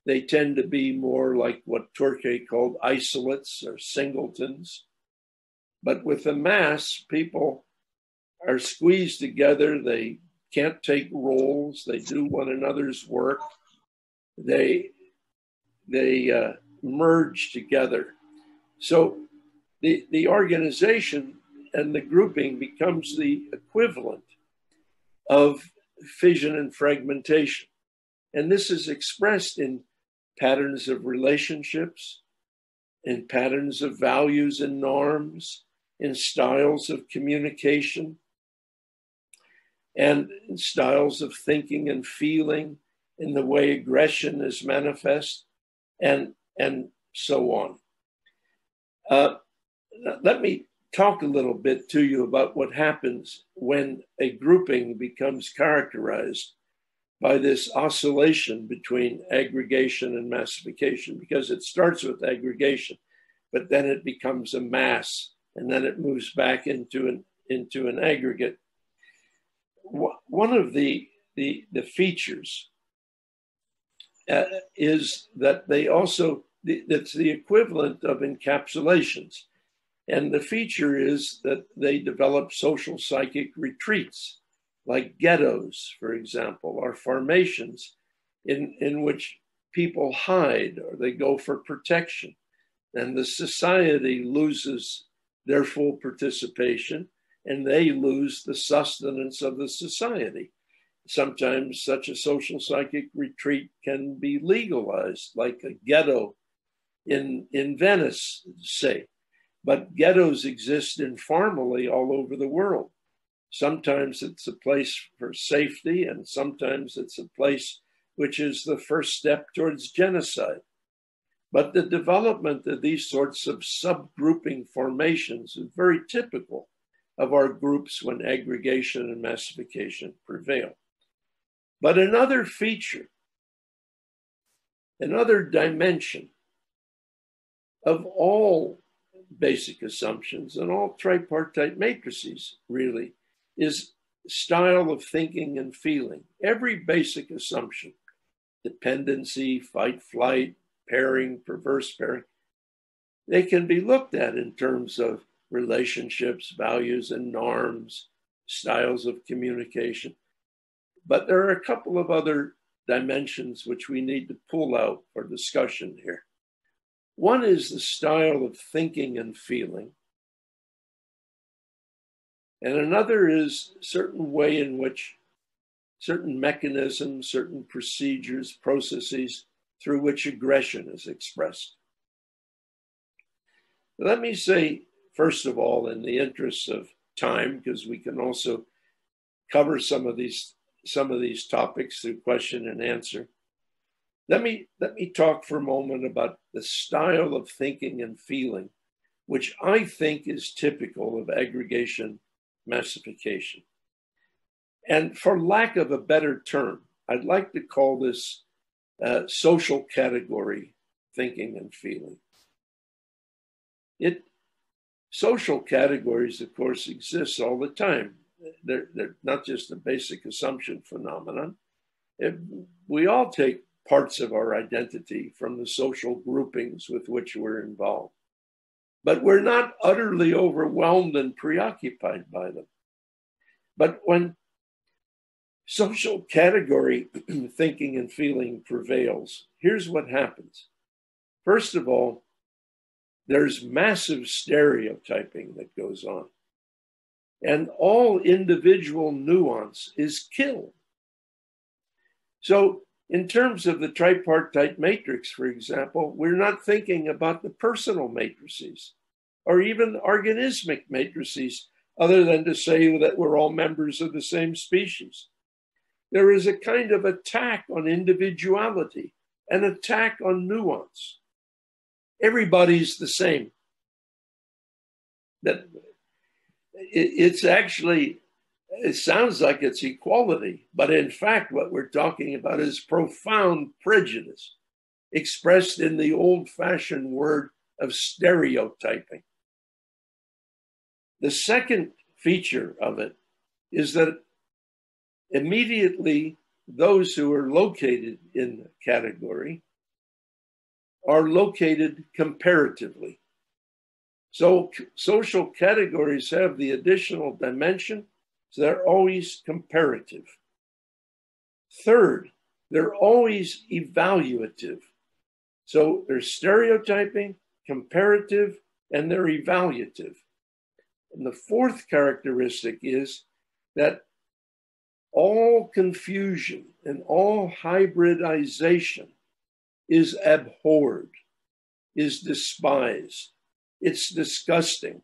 They tend to be more like what Turkey called isolates or singletons. But with the mass, people are squeezed together. They can't take roles. They do one another's work. They merge together. So the organization and the grouping becomes the equivalent of fission and fragmentation. And this is expressed in patterns of relationships, in patterns of values and norms, in styles of communication, and in styles of thinking and feeling, in the way aggression is manifest, and so on. Let me talk a little bit to you about what happens when a grouping becomes characterized by this oscillation between aggregation and massification, because it starts with aggregation, but then it becomes a mass, and then it moves back into an aggregate. One of the features is that they also, that's the equivalent of encapsulations. And the feature is that they develop social psychic retreats, like ghettos, for example, or formations in which people hide or they go for protection. And the society loses their full participation, and they lose the sustenance of the society. Sometimes such a social psychic retreat can be legalized, like a ghetto in Venice, say. But ghettos exist informally all over the world. Sometimes it's a place for safety, and sometimes it's a place which is the first step towards genocide. But the development of these sorts of subgrouping formations is very typical of our groups when aggregation and massification prevail. But another feature, another dimension of all basic assumptions and all tripartite matrices really is style of thinking and feeling. Every basic assumption, dependency, fight, flight, pairing, perverse pairing, they can be looked at in terms of relationships, values, and norms, styles of communication. But there are a couple of other dimensions which we need to pull out for discussion here. One is the style of thinking and feeling. And another is a certain way in which certain mechanisms, certain procedures, processes through which aggression is expressed. Let me say, first of all, in the interest of time, because we can also cover some of these topics through question and answer. Let me talk for a moment about the style of thinking and feeling, which I think is typical of aggregation massification. And for lack of a better term, I'd like to call this social category thinking and feeling. Social categories, of course, exist all the time. They're not just a basic assumption phenomenon. We all take parts of our identity from the social groupings with which we're involved. But we're not utterly overwhelmed and preoccupied by them. But when social category thinking and feeling prevails, here's what happens. First of all, there's massive stereotyping that goes on. and all individual nuance is killed. So in terms of the tripartite matrix, for example, we're not thinking about the personal matrices or even organismic matrices, other than to say that we're all members of the same species. There is a kind of attack on individuality, an attack on nuance. Everybody's the same. That it's actually, it sounds like it's equality, but in fact, what we're talking about is profound prejudice expressed in the old-fashioned word of stereotyping. The second feature of it is that immediately those who are located in the category are located comparatively. So social categories have the additional dimension, so they're always comparative. Third, they're always evaluative. So they're stereotyping, comparative, and they're evaluative. And the fourth characteristic is that all confusion and all hybridization is abhorred, is despised. It's disgusting,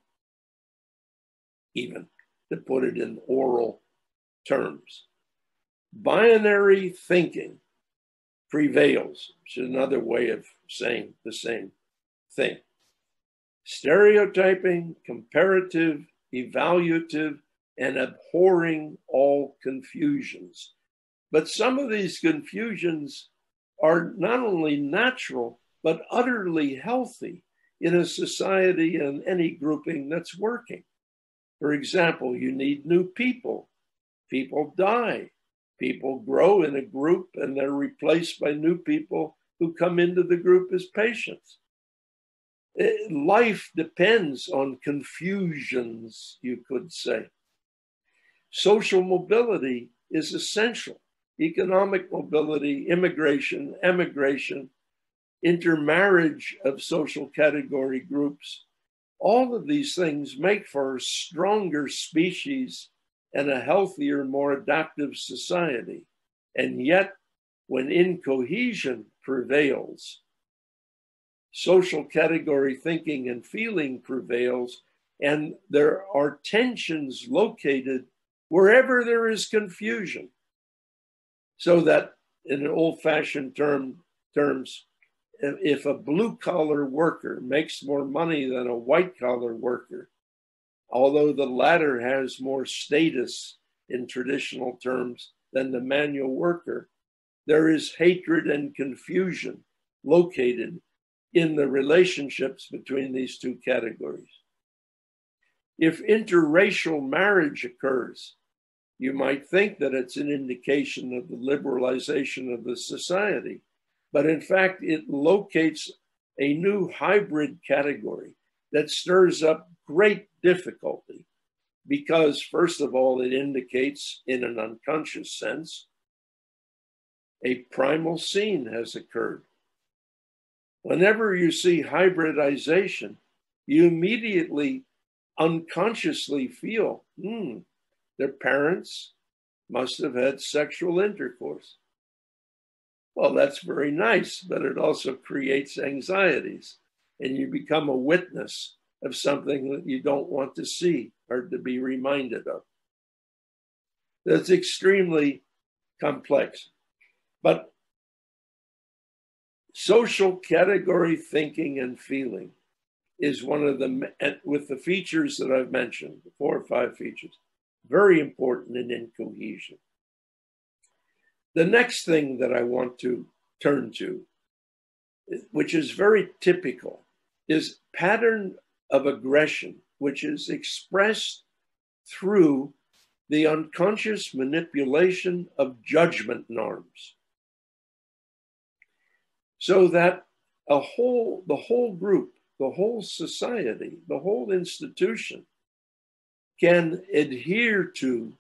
even to put it in oral terms. Binary thinking prevails, which is another way of saying the same thing. Stereotyping, comparative, evaluative, and abhorring all confusions. But some of these confusions are not only natural, but utterly healthy in a society and any grouping that's working. For example, you need new people. People die. People grow in a group and they're replaced by new people who come into the group as patients. Life depends on confusions, you could say. Social mobility is essential. Economic mobility, immigration, emigration, intermarriage of social category groups, all of these things make for a stronger species and a healthier, more adaptive society. And yet, when incohesion prevails, social category thinking and feeling prevails, and there are tensions located wherever there is confusion. So that in old-fashioned terms, if a blue-collar worker makes more money than a white-collar worker, although the latter has more status in traditional terms than the manual worker, there is hatred and confusion located in the relationships between these two categories. If interracial marriage occurs, you might think that it's an indication of the liberalization of the society, but in fact, it locates a new hybrid category that stirs up great difficulty because, first of all, it indicates in an unconscious sense, a primal scene has occurred. Whenever you see hybridization, you immediately unconsciously feel, their parents must have had sexual intercourse. Well, that's very nice, but it also creates anxieties, and you become a witness of something that you don't want to see or to be reminded of. That's extremely complex. But social category thinking and feeling is one of the, with the features that I've mentioned, 4 or 5 features, very important in incohesion. The next thing that I want to turn to, which is very typical, is pattern of aggression, which is expressed through the unconscious manipulation of judgment norms. So that the whole group, the whole society, the whole institution can adhere to,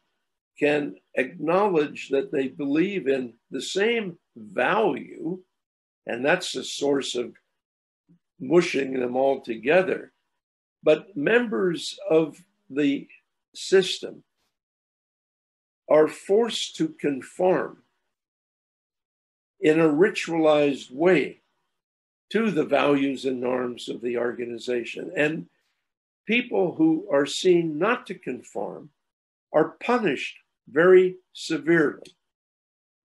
can acknowledge that they believe in the same value, and that's the source of mushing them all together. But members of the system are forced to conform in a ritualized way to the values and norms of the organization. And people who are seen not to conform are punished very severely,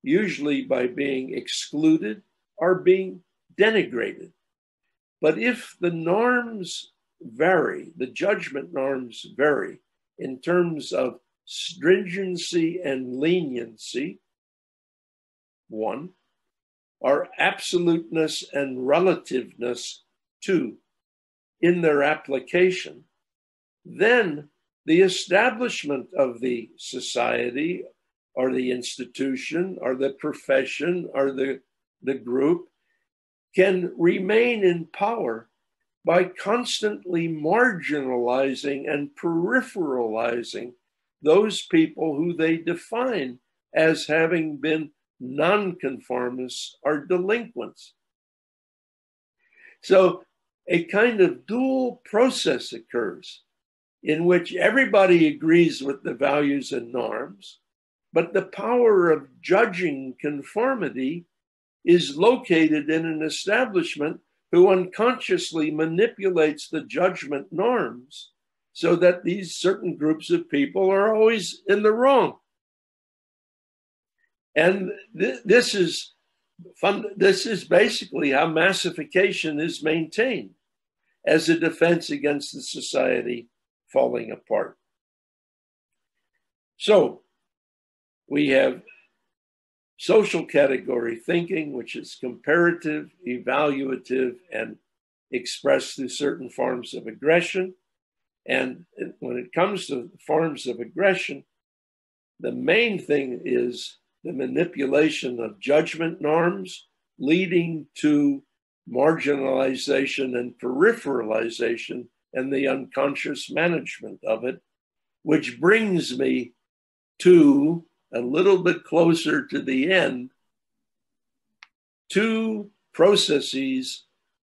usually by being excluded or being denigrated. But if the norms vary, the judgment norms vary in terms of stringency and leniency, one, or absoluteness and relativeness, two, in their application, then the establishment of the society or the institution or the profession or the group can remain in power by constantly marginalizing and peripheralizing those people who they define as having been nonconformists or delinquents. So a kind of dual process occurs in which everybody agrees with the values and norms, but the power of judging conformity is located in an establishment who unconsciously manipulates the judgment norms so that these certain groups of people are always in the wrong. And this is basically how massification is maintained as a defense against the society falling apart. So we have social category thinking, which is comparative, evaluative, and expressed through certain forms of aggression. And when it comes to forms of aggression, the main thing is the manipulation of judgment norms, leading to marginalization and peripheralization and the unconscious management of it, which brings me to a little bit closer to the end, two processes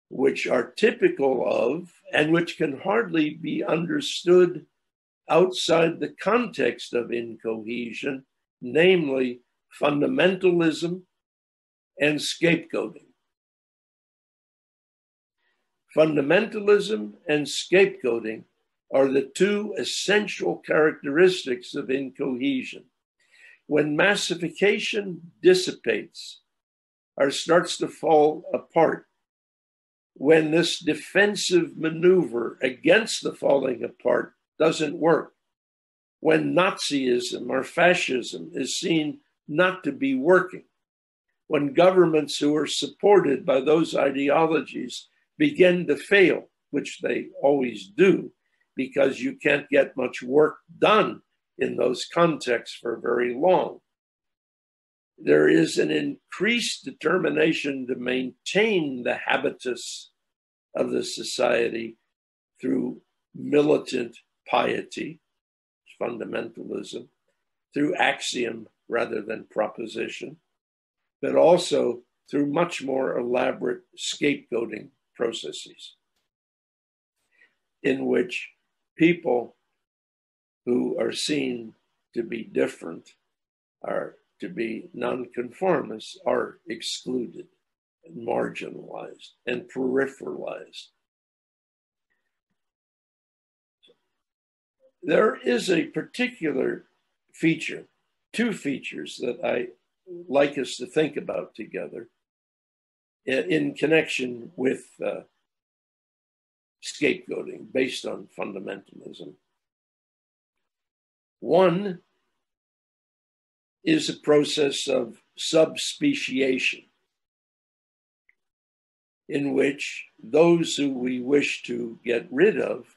which are typical of and which can hardly be understood outside the context of incohesion, namely fundamentalism and scapegoating. Fundamentalism and scapegoating are the two essential characteristics of incohesion. When massification dissipates or starts to fall apart, when this defensive maneuver against the falling apart doesn't work, when Nazism or fascism is seen not to be working, when governments who are supported by those ideologies begin to fail, which they always do, because you can't get much work done in those contexts for very long. There is an increased determination to maintain the habitus of the society through militant piety, fundamentalism, through axiom rather than proposition, but also through much more elaborate scapegoating processes, in which people who are seen to be different, are to be nonconformists, are excluded and marginalized and peripheralized. There is a particular feature, two features that I like us to think about together in connection with scapegoating based on fundamentalism. One is a process of subspeciation, in which those who we wish to get rid of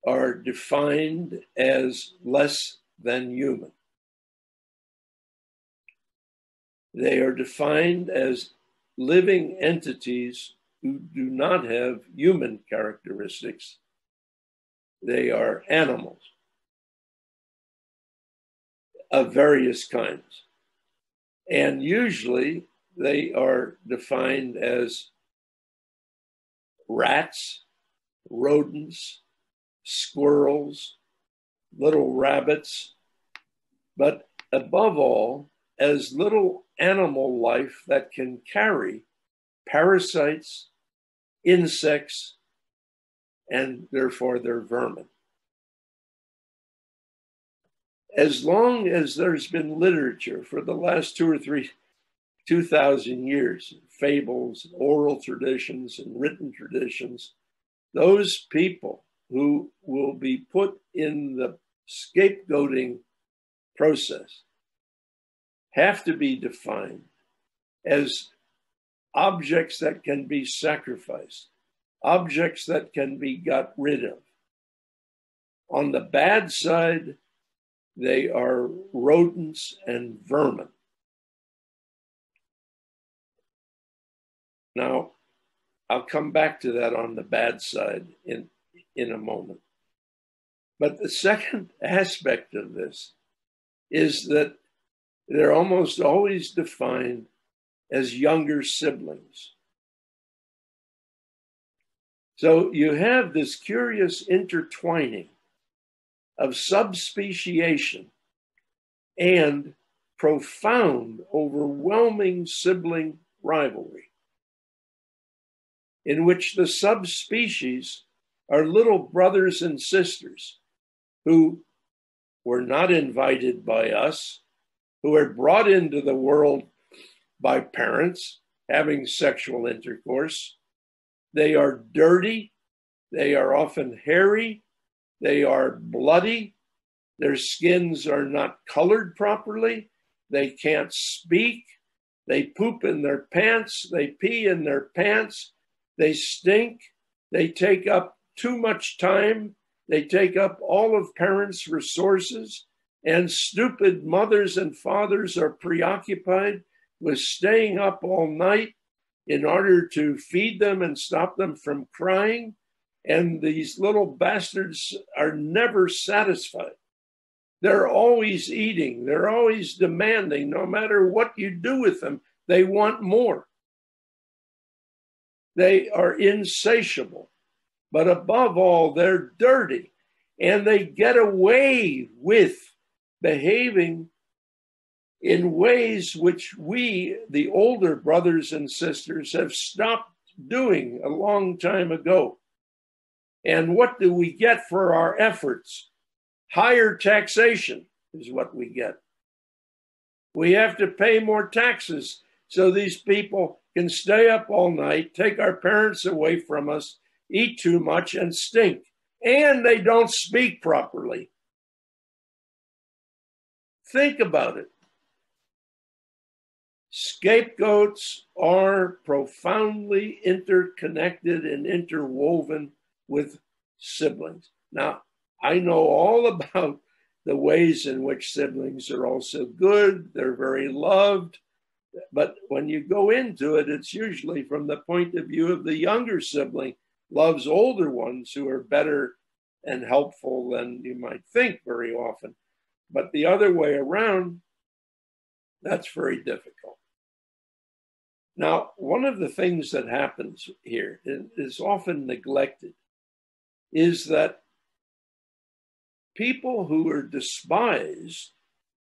are defined as less than human. They are defined as living entities who do not have human characteristics. They are animals of various kinds. And usually they are defined as rats, rodents, squirrels, little rabbits, but above all, as little animal life that can carry parasites, insects, and therefore their vermin. As long as there's been literature for the last 2,000 years, fables, oral traditions, and written traditions, those people who will be put in the scapegoating process have to be defined as objects that can be sacrificed, objects that can be got rid of. On the bad side, they are rodents and vermin. Now, I'll come back to that on the bad side in a moment. But the second aspect of this is that they're almost always defined as younger siblings. So you have this curious intertwining of subspeciation and profound, overwhelming sibling rivalry, in which the subspecies are little brothers and sisters who were not invited by us, who were brought into the world by parents having sexual intercourse. They are dirty. They are often hairy. They are bloody. Their skins are not colored properly. They can't speak. They poop in their pants. They pee in their pants. They stink. They take up too much time. They take up all of parents' resources. And stupid mothers and fathers are preoccupied with staying up all night in order to feed them and stop them from crying. And these little bastards are never satisfied. They're always eating. They're always demanding. No matter what you do with them, they want more. They are insatiable. But above all, they're dirty. And they get away with behaving in ways which we, the older brothers and sisters, have stopped doing a long time ago. And what do we get for our efforts? Higher taxation is what we get. We have to pay more taxes so these people can stay up all night, take our parents away from us, eat too much, and stink. And they don't speak properly. Think about it. Scapegoats are profoundly interconnected and interwoven with siblings. Now, I know all about the ways in which siblings are also good. They're very loved. But when you go into it, it's usually from the point of view of the younger sibling loves older ones who are better and helpful than you might think very often. But the other way around, that's very difficult. Now, one of the things that happens here is often neglected is that people who are despised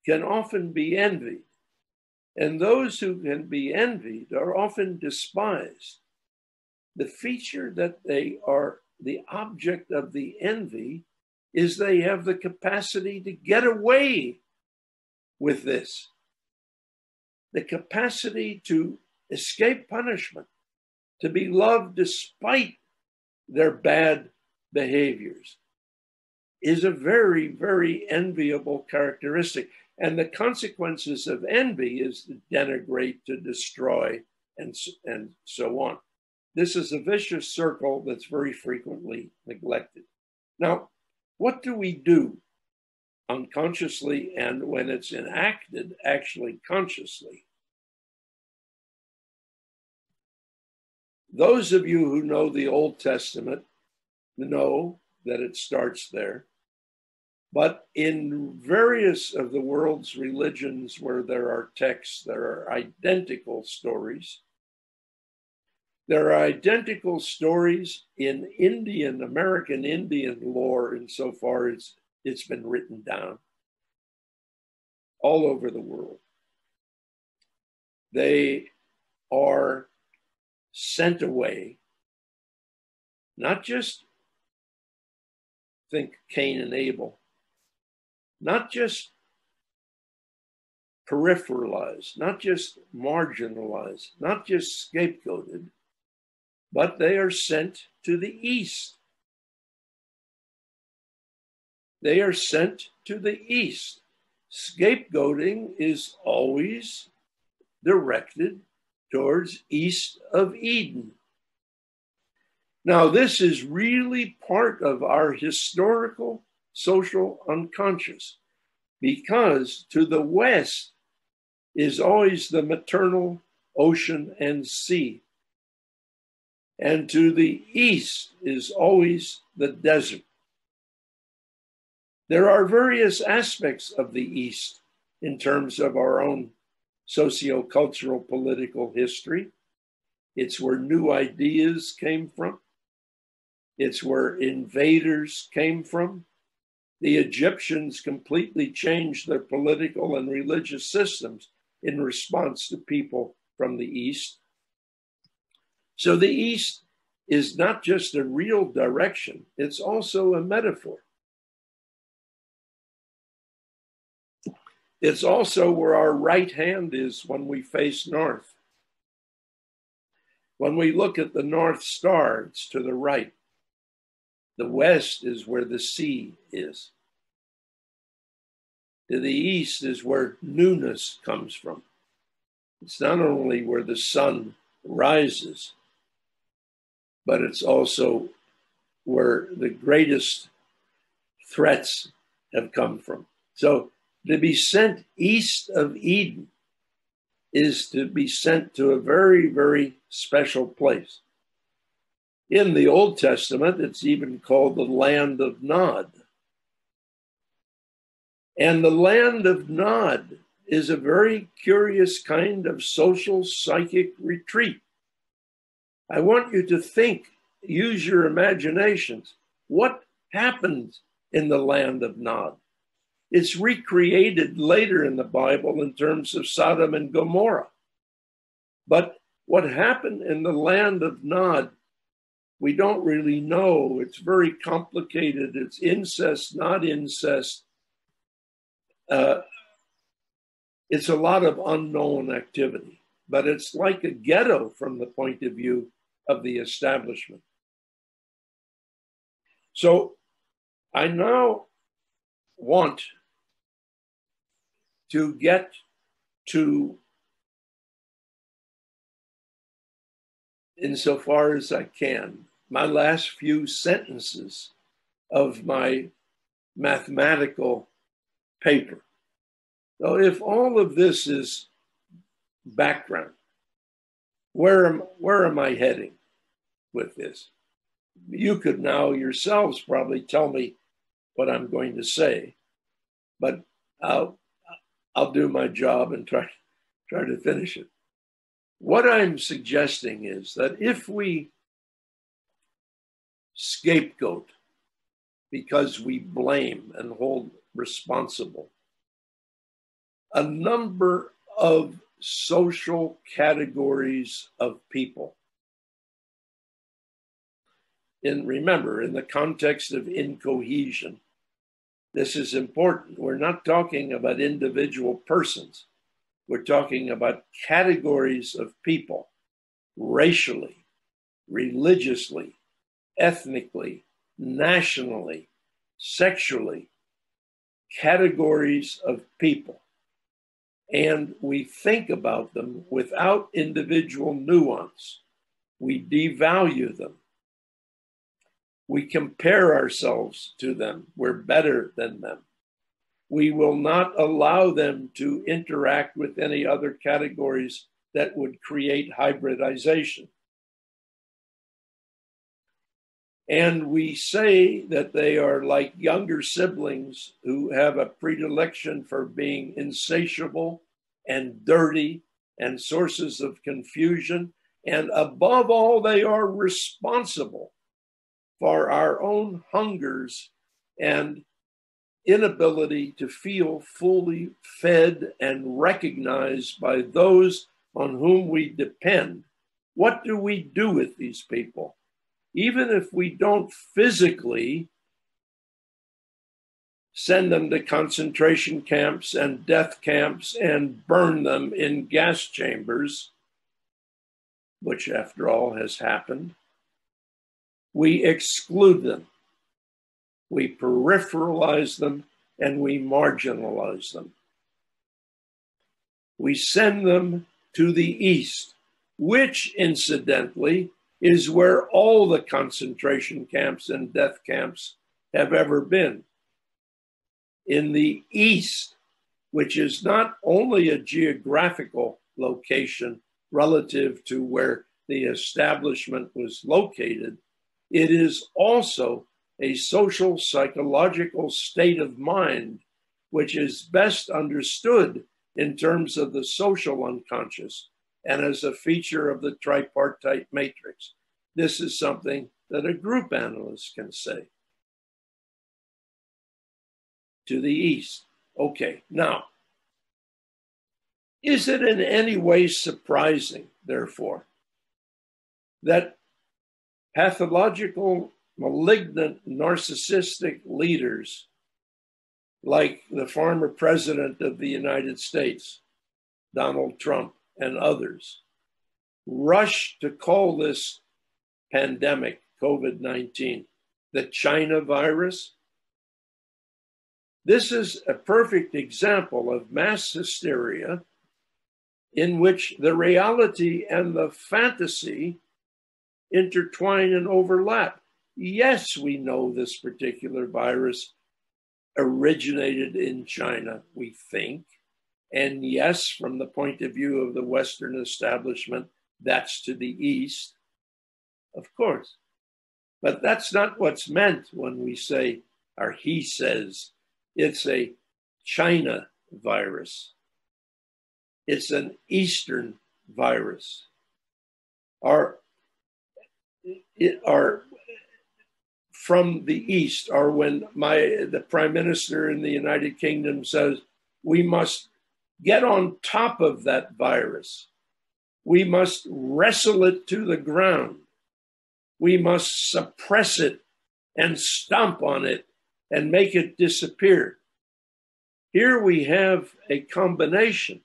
can often be envied. And those who can be envied are often despised. The feature that they are the object of the envy is they have the capacity to get away with this. The capacity to escape punishment, to be loved despite their bad behaviors, is a very, very enviable characteristic. And the consequences of envy is to denigrate, to destroy, and so on. This is a vicious circle that's very frequently neglected. Now, what do we do unconsciously and when it's enacted, actually consciously? Those of you who know the Old Testament know that it starts there. But in various of the world's religions where there are texts, there are identical stories. There are identical stories in American Indian lore insofar as it's been written down all over the world. They are sent away, not just think Cain and Abel, not just peripheralized, not just marginalized, not just scapegoated, but they are sent to the east. They are sent to the east. Scapegoating is always directed towards east of Eden. Now, this is really part of our historical social unconscious, because to the west is always the maternal ocean and sea, and to the east is always the desert. There are various aspects of the east in terms of our own socio-cultural political history. It's where new ideas came from. It's where invaders came from. The Egyptians completely changed their political and religious systems in response to people from the east. So the east is not just a real direction, it's also a metaphor. It's also where our right hand is when we face north. When we look at the North Star, it's to the right. The west is where the sea is. To the east is where newness comes from. It's not only where the sun rises, but it's also where the greatest threats have come from. So to be sent east of Eden is to be sent to a very, very special place. In the Old Testament, it's even called the land of Nod. And the land of Nod is a very curious kind of social psychic retreat. I want you to think, use your imaginations. What happened in the land of Nod? It's recreated later in the Bible in terms of Sodom and Gomorrah. But what happened in the land of Nod, we don't really know. It's very complicated. It's incest, not incest. It's a lot of unknown activity, but it's like a ghetto from the point of view of the establishment. So I now want to get to, insofar as I can, my last few sentences of my mathematical paper. So if all of this is background, where am I heading with this? You could now yourselves probably tell me what I'm going to say, but I'll do my job and try to finish it. What I'm suggesting is that if we scapegoat because we blame and hold responsible a number of social categories of people, and remember, in the context of incohesion, this is important. We're not talking about individual persons. We're talking about categories of people, racially, religiously, ethnically, nationally, sexually, categories of people. And we think about them without individual nuance. We devalue them. We compare ourselves to them. We're better than them. We will not allow them to interact with any other categories that would create hybridization. And we say that they are like younger siblings who have a predilection for being insatiable and dirty and sources of confusion. And above all, they are responsible for our own hungers and inability to feel fully fed and recognized by those on whom we depend. What do we do with these people? Even if we don't physically send them to concentration camps and death camps and burn them in gas chambers, which after all has happened, we exclude them, we peripheralize them, and we marginalize them. We send them to the East, which incidentally is where all the concentration camps and death camps have ever been. In the East, which is not only a geographical location relative to where the establishment was located, it is also a social psychological state of mind, which is best understood in terms of the social unconscious and as a feature of the tripartite matrix. This is something that a group analyst can say. To the East. Okay, now, is it in any way surprising, therefore, that pathological, malignant, narcissistic leaders like the former president of the United States, Donald Trump, and others, rush to call this pandemic, COVID-19, the China virus? This is a perfect example of mass hysteria in which the reality and the fantasy intertwine and overlap. Yes, we know this particular virus originated in China, we think. And yes, from the point of view of the Western establishment, that's to the East, of course. But that's not what's meant when we say, or he says, it's a China virus. It's an Eastern virus. Or from the East, or when the Prime Minister in the United Kingdom says, we must get on top of that virus. We must wrestle it to the ground. We must suppress it and stomp on it and make it disappear. Here we have a combination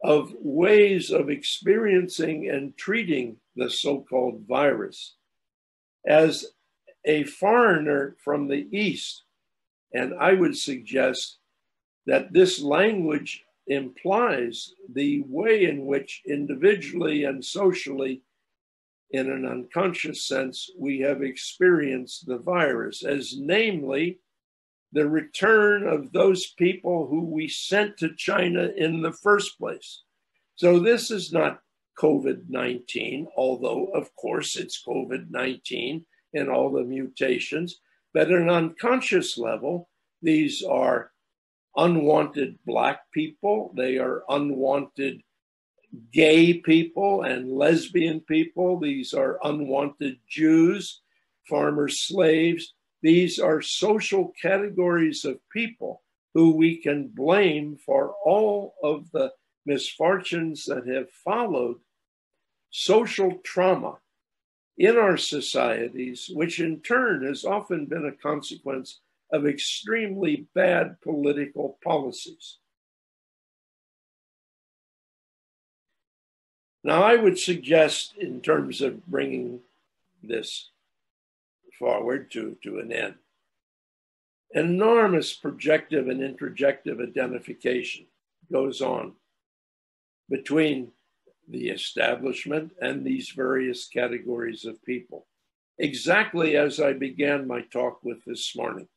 of ways of experiencing and treating the so-called virus. As a foreigner from the East, and I would suggest that this language implies the way in which individually and socially, in an unconscious sense, we have experienced the virus, as namely the return of those people who we sent to China in the first place. So this is not COVID-19, although of course it's COVID-19 and all the mutations, but at an unconscious level, these are unwanted Black people, they are unwanted gay people and lesbian people, these are unwanted Jews, former slaves. These are social categories of people who we can blame for all of the misfortunes that have followed social trauma in our societies, which in turn has often been a consequence of extremely bad political policies. Now, I would suggest, in terms of bringing this forward to an end, enormous projective and introjective identification goes on between the establishment and these various categories of people, exactly as I began my talk with this morning,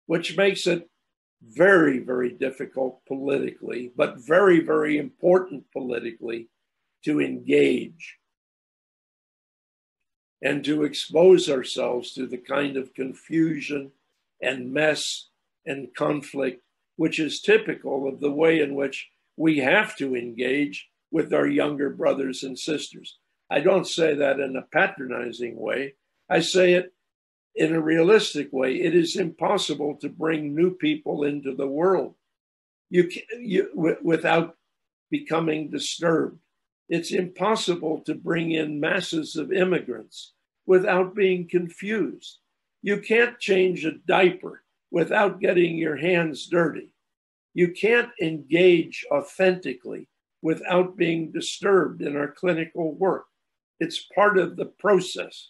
which makes it very, very difficult politically, but very, very important politically, to engage and to expose ourselves to the kind of confusion and mess and conflict which is typical of the way in which we have to engage with our younger brothers and sisters. I don't say that in a patronizing way. I say it in a realistic way, it is impossible to bring new people into the world without becoming disturbed. It's impossible to bring in masses of immigrants without being confused. You can't change a diaper without getting your hands dirty. You can't engage authentically without being disturbed in our clinical work. It's part of the process.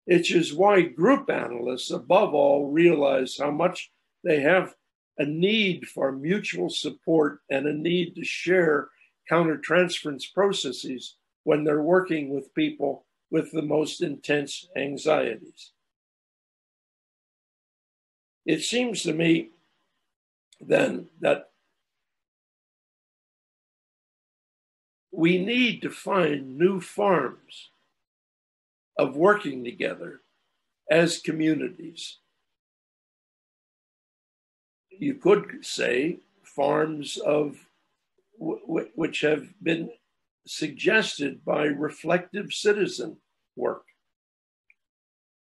Which is why group analysts, above all, realize how much they have a need for mutual support and a need to share countertransference processes when they're working with people with the most intense anxieties. It seems to me then that we need to find new forms of working together as communities. You could say forms of which have been suggested by reflective citizen work,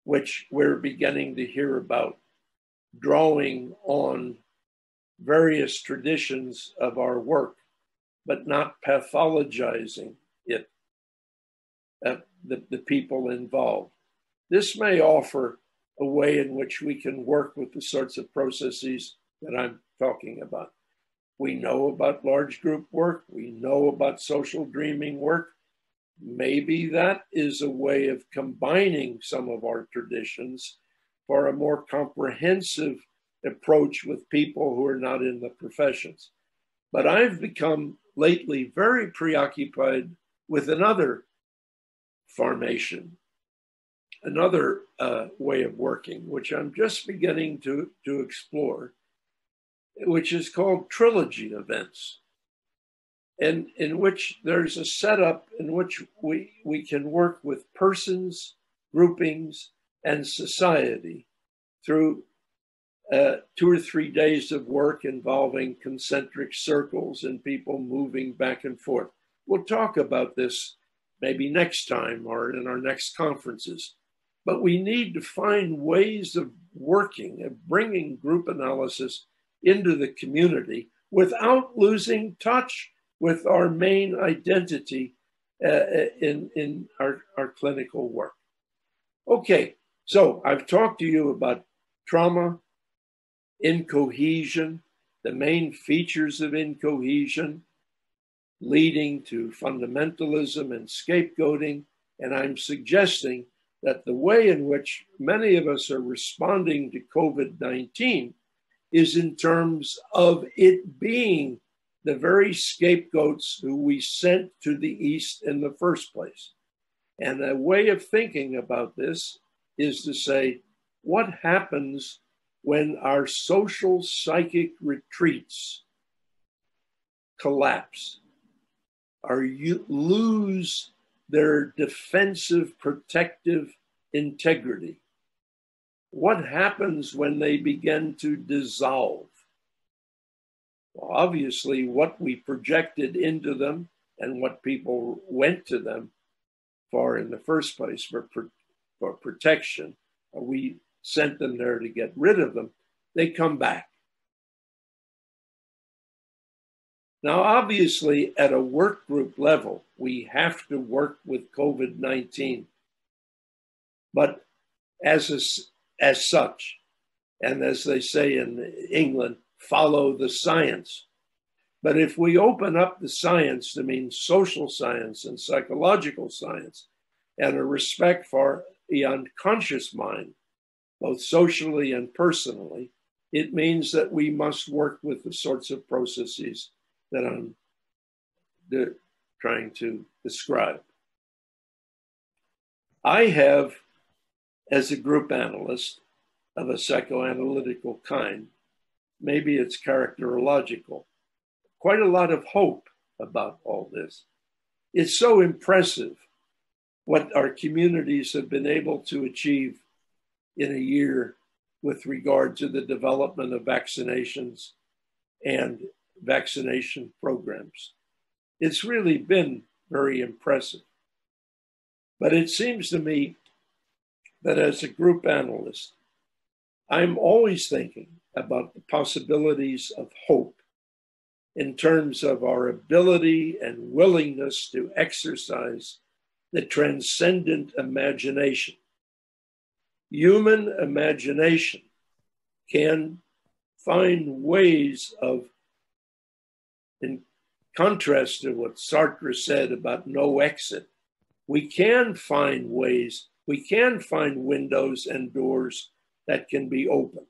which we're beginning to hear about, drawing on various traditions of our work, but not pathologizing it, the people involved. This may offer a way in which we can work with the sorts of processes that I'm talking about. We know about large group work. We know about social dreaming work. Maybe that is a way of combining some of our traditions for a more comprehensive approach with people who are not in the professions. But I've become lately very preoccupied with another formation, another way of working, which I'm just beginning to explore, which is called trilogy events, and in which there's a setup in which we can work with persons, groupings, and society through 2 or 3 days of work involving concentric circles and people moving back and forth. We'll talk about this maybe next time or in our next conferences. But we need to find ways of working, of bringing group analysis into the community without losing touch with our main identity in our clinical work. Okay, so I've talked to you about trauma, incohesion, the main features of incohesion, leading to fundamentalism and scapegoating, and I'm suggesting that the way in which many of us are responding to COVID-19 is in terms of it being the very scapegoats who we sent to the East in the first place. And a way of thinking about this is to say, what happens when our social psychic retreats collapse, or you lose their defensive, protective integrity? What happens when they begin to dissolve? Well, obviously, what we projected into them and what people went to them for in the first place for protection, we sent them there to get rid of them, they come back. Now, obviously, at a work group level, we have to work with COVID-19. But as such, and as they say in England, follow the science. But if we open up the science to mean social science and psychological science and a respect for the unconscious mind, both socially and personally, it means that we must work with the sorts of processes that I'm trying to describe. I have, as a group analyst of a psychoanalytical kind, maybe it's characterological, quite a lot of hope about all this. It's so impressive what our communities have been able to achieve in a year with regard to the development of vaccinations and vaccination programs. It's really been very impressive. But it seems to me that as a group analyst, I'm always thinking about the possibilities of hope in terms of our ability and willingness to exercise the transcendent imagination. Human imagination can find ways of, in contrast to what Sartre said about no exit, we can find ways, we can find windows and doors that can be open.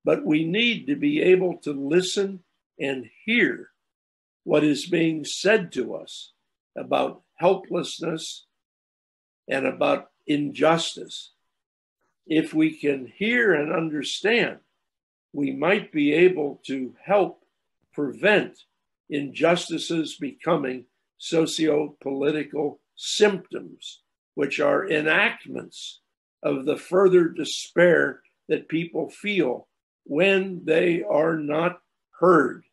But we need to be able to listen and hear what is being said to us about helplessness and about injustice. If we can hear and understand, we might be able to help prevent injustices becoming socio-political symptoms, which are enactments of the further despair that people feel when they are not heard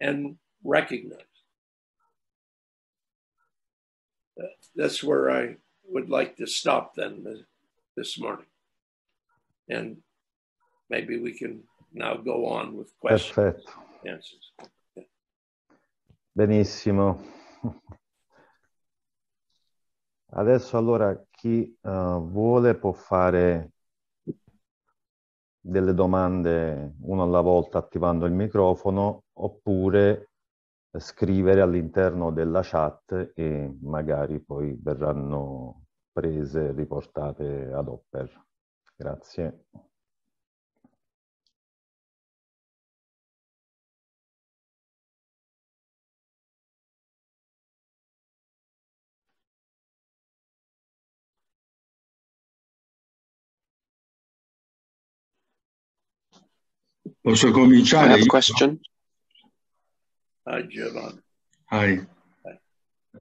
and recognized. That's where I would like to stop then this morning. And maybe we can now go on with questions. Perfetto. Answers. Benissimo. Adesso allora chi vuole può fare delle domande uno alla volta attivando il microfono, oppure scrivere all'interno della chat e magari poi verranno prese e riportate ad Hopper. Grazie. Posso cominciare? I have a question. Hi, Giovanni. Hi.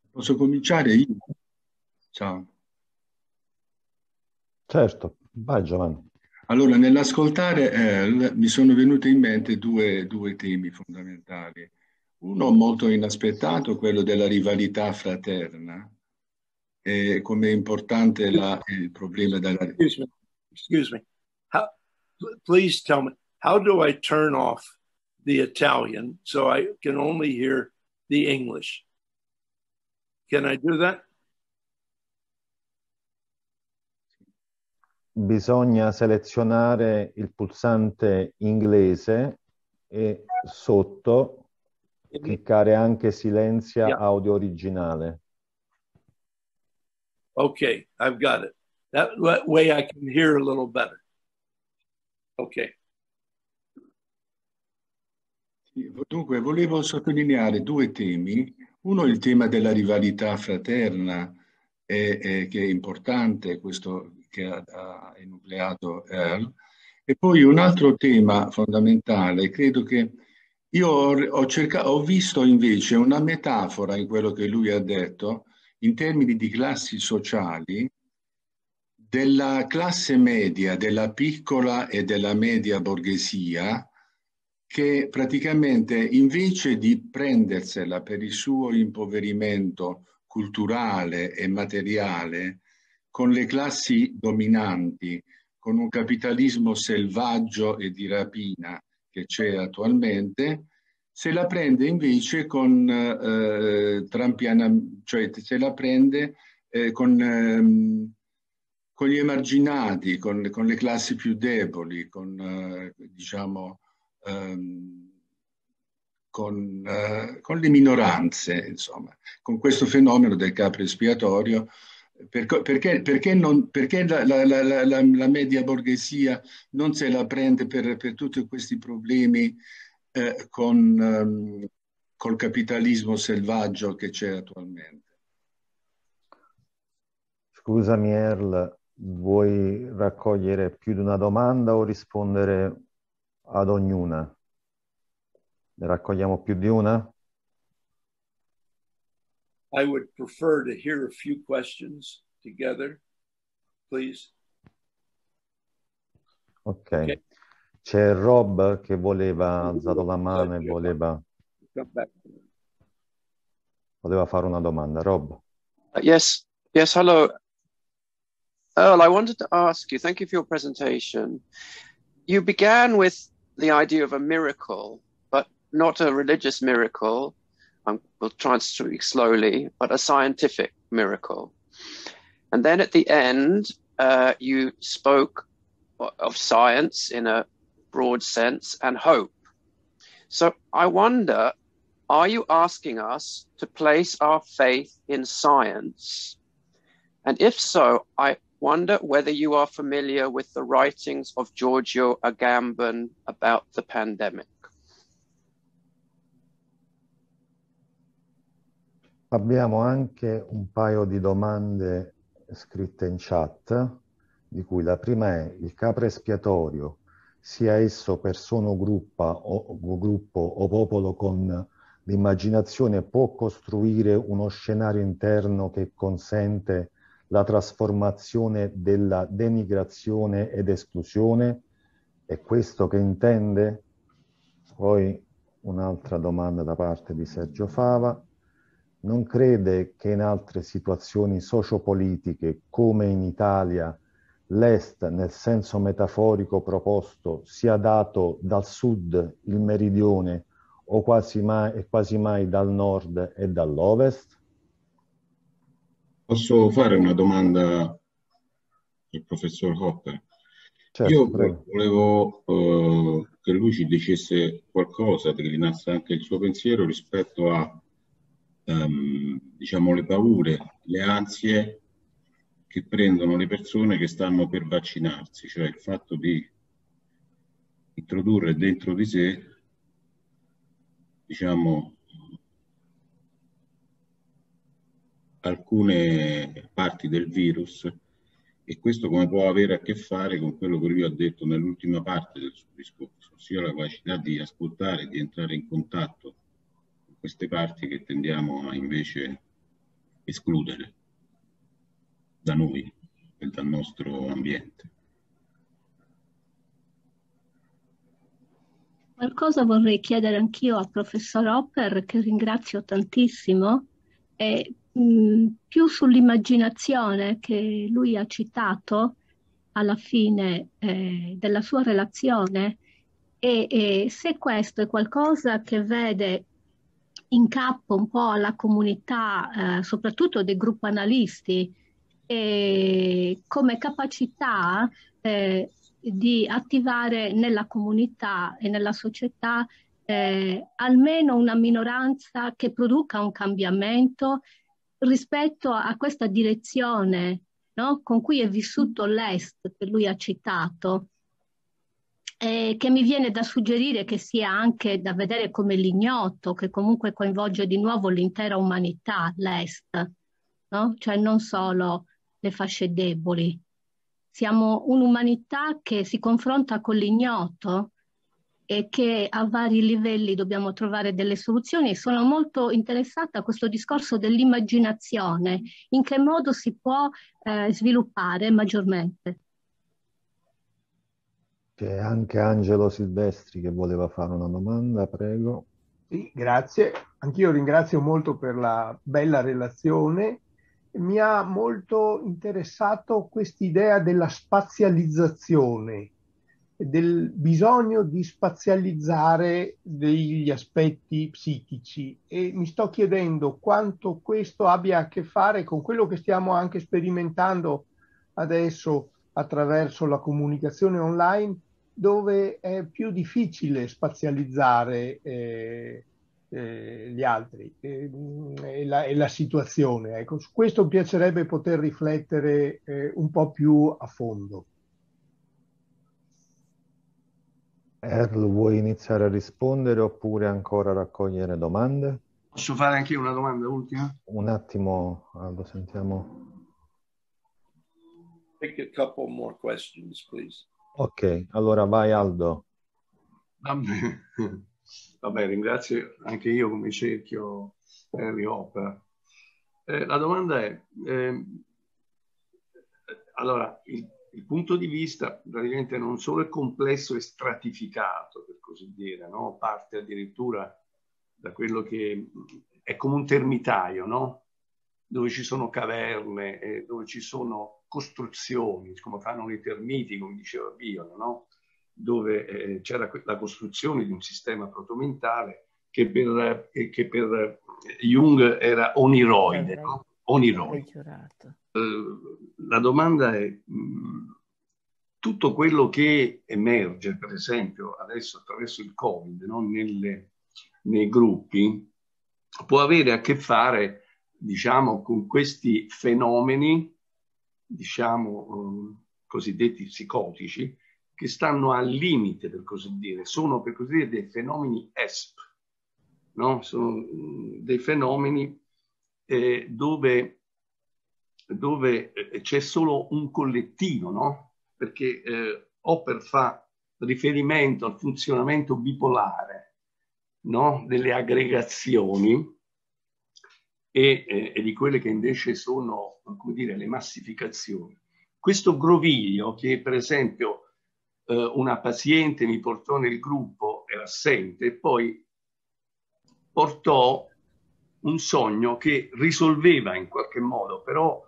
Posso cominciare io? Ciao. Certo, vai Giovanni. Allora, nell'ascoltare Earl mi sono venute in mente due temi fondamentali. Uno molto inaspettato, quello della rivalità fraterna, e come è importante il problema della... Excuse me. Please tell me, how do I turn off the Italian so I can only hear the English? Can I do that? Bisogna selezionare il pulsante inglese e sotto cliccare anche silenzia audio originale. Okay, I've got it. That way I can hear a little better. Okay. Dunque, volevo sottolineare due temi. Uno, il tema della rivalità fraterna, che è importante, questo che ha enucleato Earl. E poi un altro tema fondamentale, credo che io ho visto invece una metafora in quello che lui ha detto, in termini di classi sociali, della classe media, della piccola e della media borghesia, che praticamente invece di prendersela per il suo impoverimento culturale e materiale con le classi dominanti, con un capitalismo selvaggio e di rapina che c'è attualmente, se la prende invece con cioè se la prende con gli emarginati, con le classi più deboli, con diciamo con le minoranze, insomma, con questo fenomeno del capro espiatorio, perché la media borghesia non se la prende per tutti questi problemi col capitalismo selvaggio che c'è attualmente. Scusami Earl, vuoi raccogliere più di una domanda o rispondere ad ognuna? Ne raccogliamo più di una? I would prefer to hear a few questions together, please. Ok. C'è Rob che voleva alzato la mano e voleva fare una domanda. Rob. Yes, hello. Earl, I wanted to ask you, thank you for your presentation. You began with the idea of a miracle, but not a religious miracle. We'll try and speak slowly, but a scientific miracle. And then at the end, you spoke of science in a broad sense and hope. So I wonder, are you asking us to place our faith in science? And if so, I wonder whether you are familiar with the writings of Giorgio Agamben about the pandemic. Abbiamo anche un paio di domande scritte in chat, di cui la prima è: il capro espiatorio, sia esso persona o gruppo o popolo con l'immaginazione, può costruire uno scenario interno che consente la trasformazione della denigrazione ed esclusione? È questo che intende? Poi un'altra domanda da parte di Sergio Fava. Non crede che in altre situazioni sociopolitiche, come in Italia, l'Est, nel senso metaforico proposto, sia dato dal Sud il meridione o quasi mai dal Nord e dall'Ovest? Posso fare una domanda al professor Hopper? Certo, Io prego. volevo che lui ci dicesse qualcosa, declinasse anche il suo pensiero rispetto a diciamo le paure, le ansie che prendono le persone che stanno per vaccinarsi, cioè il fatto di introdurre dentro di sé, diciamo, alcune parti del virus, e questo come può avere a che fare con quello che lui ha detto nell'ultima parte del suo discorso, ossia la capacità di ascoltare, di entrare in contatto con queste parti che tendiamo a invece escludere da noi e dal nostro ambiente. Qualcosa vorrei chiedere anch'io al professor Hopper, che ringrazio tantissimo, e più sull'immaginazione che lui ha citato alla fine della sua relazione, e se questo è qualcosa che vede in capo un po' alla comunità, soprattutto dei gruppi analisti, come capacità di attivare nella comunità e nella società almeno una minoranza che produca un cambiamento rispetto a questa direzione, no? Con cui è vissuto l'Est, che lui ha citato, che mi viene da suggerire che sia anche da vedere come l'ignoto, che comunque coinvolge di nuovo l'intera umanità, l'Est, no? Cioè non solo le fasce deboli. Siamo un'umanità che si confronta con l'ignoto e che a vari livelli dobbiamo trovare delle soluzioni. Sono molto interessata a questo discorso dell'immaginazione, in che modo si può sviluppare maggiormente. C'è anche Angelo Silvestri che voleva fare una domanda, prego. Sì, grazie. Anch'io ringrazio molto per la bella relazione. Mi ha molto interessato quest'idea della spazializzazione, del bisogno di spazializzare degli aspetti psichici, e mi sto chiedendo quanto questo abbia a che fare con quello che stiamo anche sperimentando adesso attraverso la comunicazione online, dove è più difficile spazializzare gli altri e la situazione. Ecco, su questo mi piacerebbe poter riflettere un po' più a fondo. Earl, vuoi iniziare a rispondere oppure ancora raccogliere domande? Posso fare anche io una domanda ultima? Un attimo, Aldo, sentiamo. Take a couple more questions, please. Ok, allora vai Aldo. Vabbè, ringrazio anche io come cerchio Earl Hopper. La domanda è, allora, il punto di vista praticamente non solo è complesso e stratificato, per così dire, no? Parte addirittura da quello che è come un termitaio, no? Dove ci sono caverne, dove ci sono costruzioni, come fanno i termiti, come diceva Bion, no? Dove c'era la costruzione di un sistema protomentale che per Jung era oniroide, no? Oniroide. La domanda è, tutto quello che emerge, per esempio, adesso attraverso il Covid, no? Nei gruppi, può avere a che fare, diciamo, con questi fenomeni, diciamo, cosiddetti psicotici, che stanno al limite, per così dire, sono per così dire dei fenomeni ESP, no? Sono dei fenomeni dove c'è solo un collettivo, no? Perché Hopper fa riferimento al funzionamento bipolare, no? Delle aggregazioni e di quelle che invece sono, come dire, le massificazioni. Questo groviglio che, per esempio, una paziente mi portò nel gruppo, era assente, e poi portò un sogno che risolveva in qualche modo, però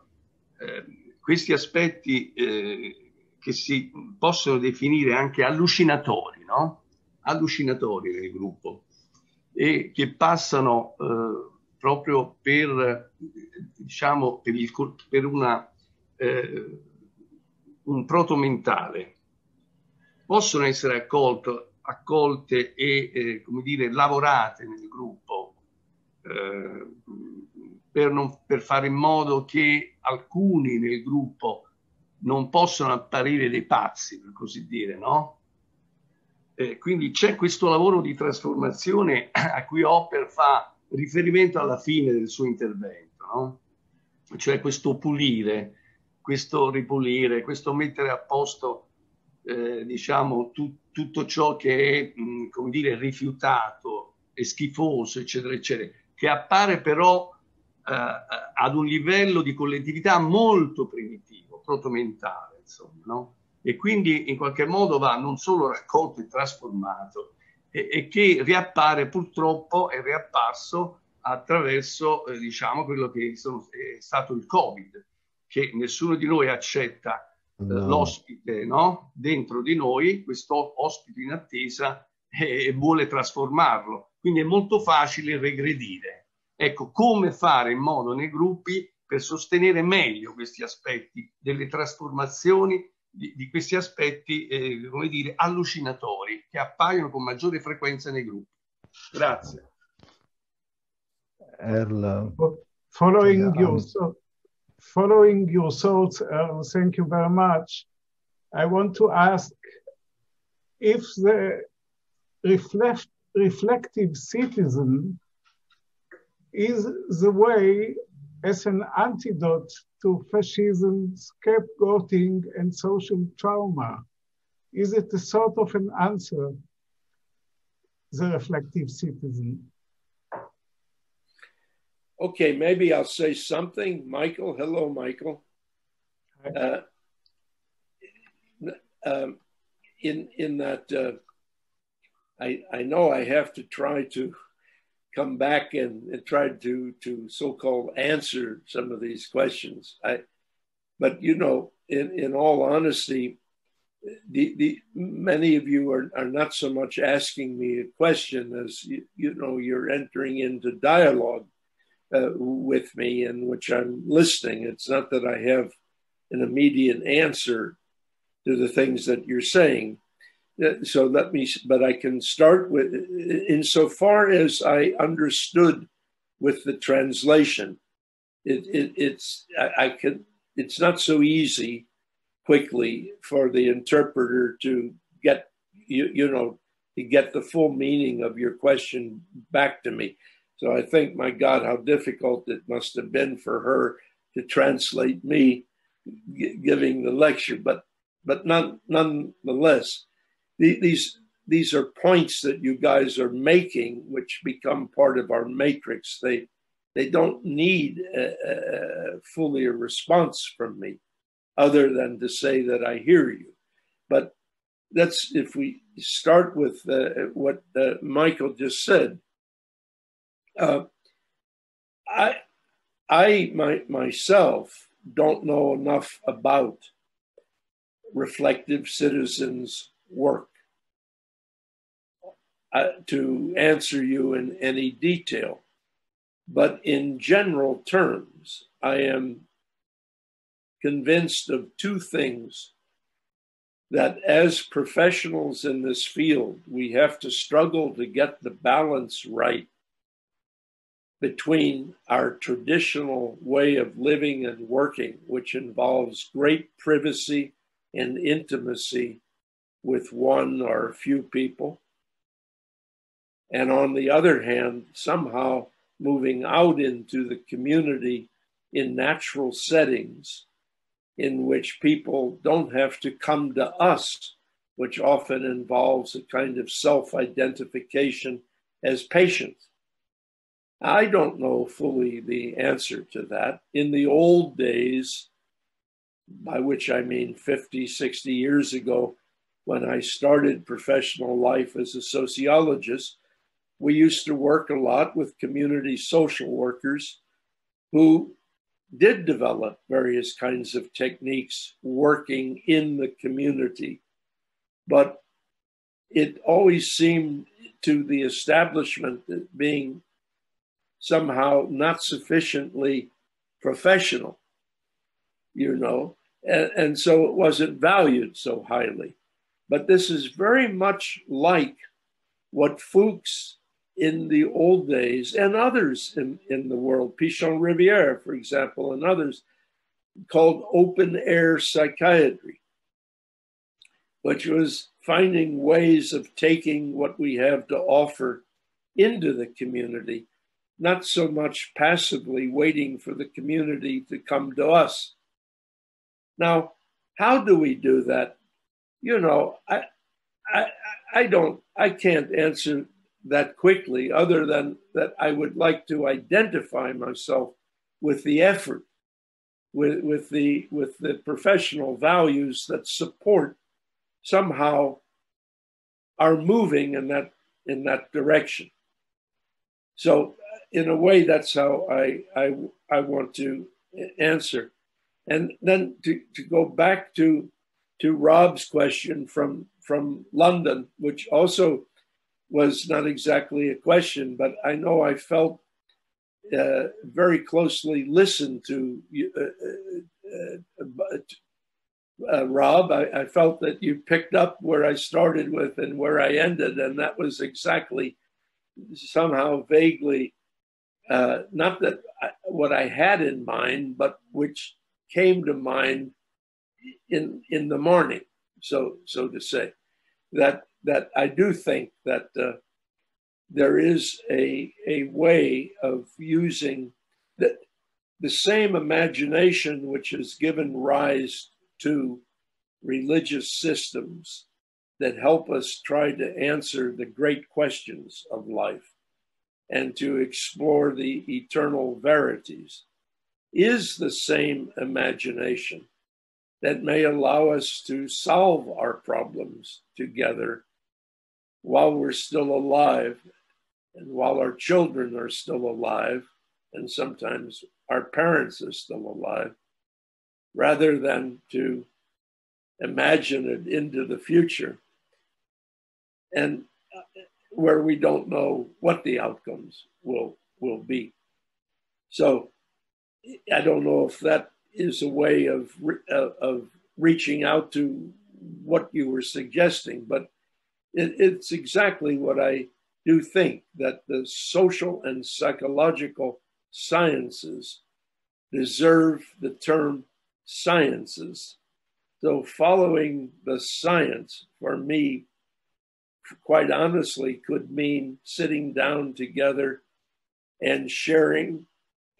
questi aspetti che si possono definire anche allucinatori, no? Allucinatori nel gruppo, e che passano proprio per, diciamo, per un protomentale, possono essere accolte e come dire, lavorate nel gruppo per fare in modo che alcuni nel gruppo non possano apparire dei pazzi, per così dire, no? Quindi c'è questo lavoro di trasformazione a cui Hopper fa riferimento alla fine del suo intervento, no? Cioè questo pulire, questo ripulire, questo mettere a posto diciamo tutto ciò che è come dire rifiutato e schifoso, eccetera eccetera, che appare però ad un livello di collettività molto primitivo, protomentale, insomma, no? E quindi in qualche modo va non solo raccolto e trasformato, e che riappare, purtroppo è riapparso attraverso diciamo quello che è stato il Covid, che nessuno di noi accetta l'ospite, no? Dentro di noi, questo ospite in attesa, e vuole trasformarlo. Quindi è molto facile regredire. Ecco, come fare in modo nei gruppi per sostenere meglio questi aspetti delle trasformazioni, di questi aspetti, come dire, allucinatori, che appaiono con maggiore frequenza nei gruppi. Grazie. Earl, following your thoughts, thank you very much. I want to ask if the reflective citizen is the way as an antidote to fascism, scapegoating, and social trauma. Is it a sort of an answer, the reflective citizen? Okay, maybe I'll say something. Michael, hello, Michael. In that, I know I have to try to come back and try to so-called answer some of these questions. But you know, in all honesty, many of you are not so much asking me a question as you know you're entering into dialogue with me, in which I'm listening. It's not that I have an immediate answer to the things that you're saying. So but I can start with, insofar as I understood with the translation, it's not so easy quickly for the interpreter to get, to get the full meaning of your question back to me. So I think, my God, how difficult it must have been for her to translate me giving the lecture. But nonetheless, these are points that you guys are making, which become part of our matrix. They don't need fully a response from me, other than to say that I hear you. But if we start with what Michael just said. I myself don't know enough about reflective citizens' work to answer you in any detail. But in general terms, I am convinced of two things: that as professionals in this field, we have to struggle to get the balance right between our traditional way of living and working, which involves great privacy and intimacy with one or a few people, and on the other hand, somehow moving out into the community in natural settings in which people don't have to come to us, which often involves a kind of self-identification as patients. I don't know fully the answer to that. In the old days, by which I mean 50, 60 years ago, when I started professional life as a sociologist, we used to work a lot with community social workers who did develop various kinds of techniques working in the community. But it always seemed to the establishment that being somehow not sufficiently professional, and so it wasn't valued so highly. But this is very much like what Fuchs in the old days and others in the world, Pichon Riviere, for example, and others, called open air psychiatry, which was finding ways of taking what we have to offer into the community, not so much passively waiting for the community to come to us. Now, how do we do that? I can't answer that quickly, other than that I would like to identify myself with the effort, with the professional values that support somehow are moving in that direction. So in a way, that's how I want to answer. And then to go back to Rob's question from London, which also was not exactly a question, but I know I felt very closely listened to Rob. I felt that you picked up where I started with and where I ended, and that was exactly somehow vaguely not that what I had in mind, but which came to mind in the morning, so to say, that I do think that there is a way of using the same imagination which has given rise to religious systems that help us try to answer the great questions of life and to explore the eternal verities, is the same imagination that may allow us to solve our problems together while we're still alive and while our children are still alive, and sometimes our parents are still alive, rather than to imagine it into the future and where we don't know what the outcomes will be. So I don't know if that is a way of reaching out to what you were suggesting, but it's exactly what I do think, that the social and psychological sciences deserve the term sciences. So following the science, for me, quite honestly, could mean sitting down together and sharing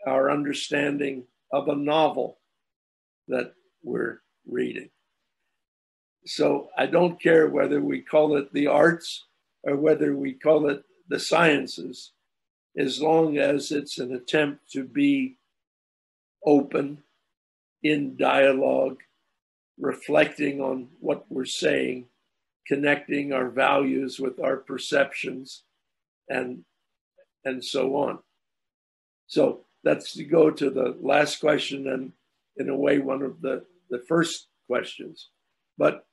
our understanding of a novel that we're reading. So I don't care whether we call it the arts or whether we call it the sciences, as long as it's an attempt to be open, in dialogue, reflecting on what we're saying, connecting our values with our perceptions, and so on. So that's to go to the last question. And in a way, one of the first questions. But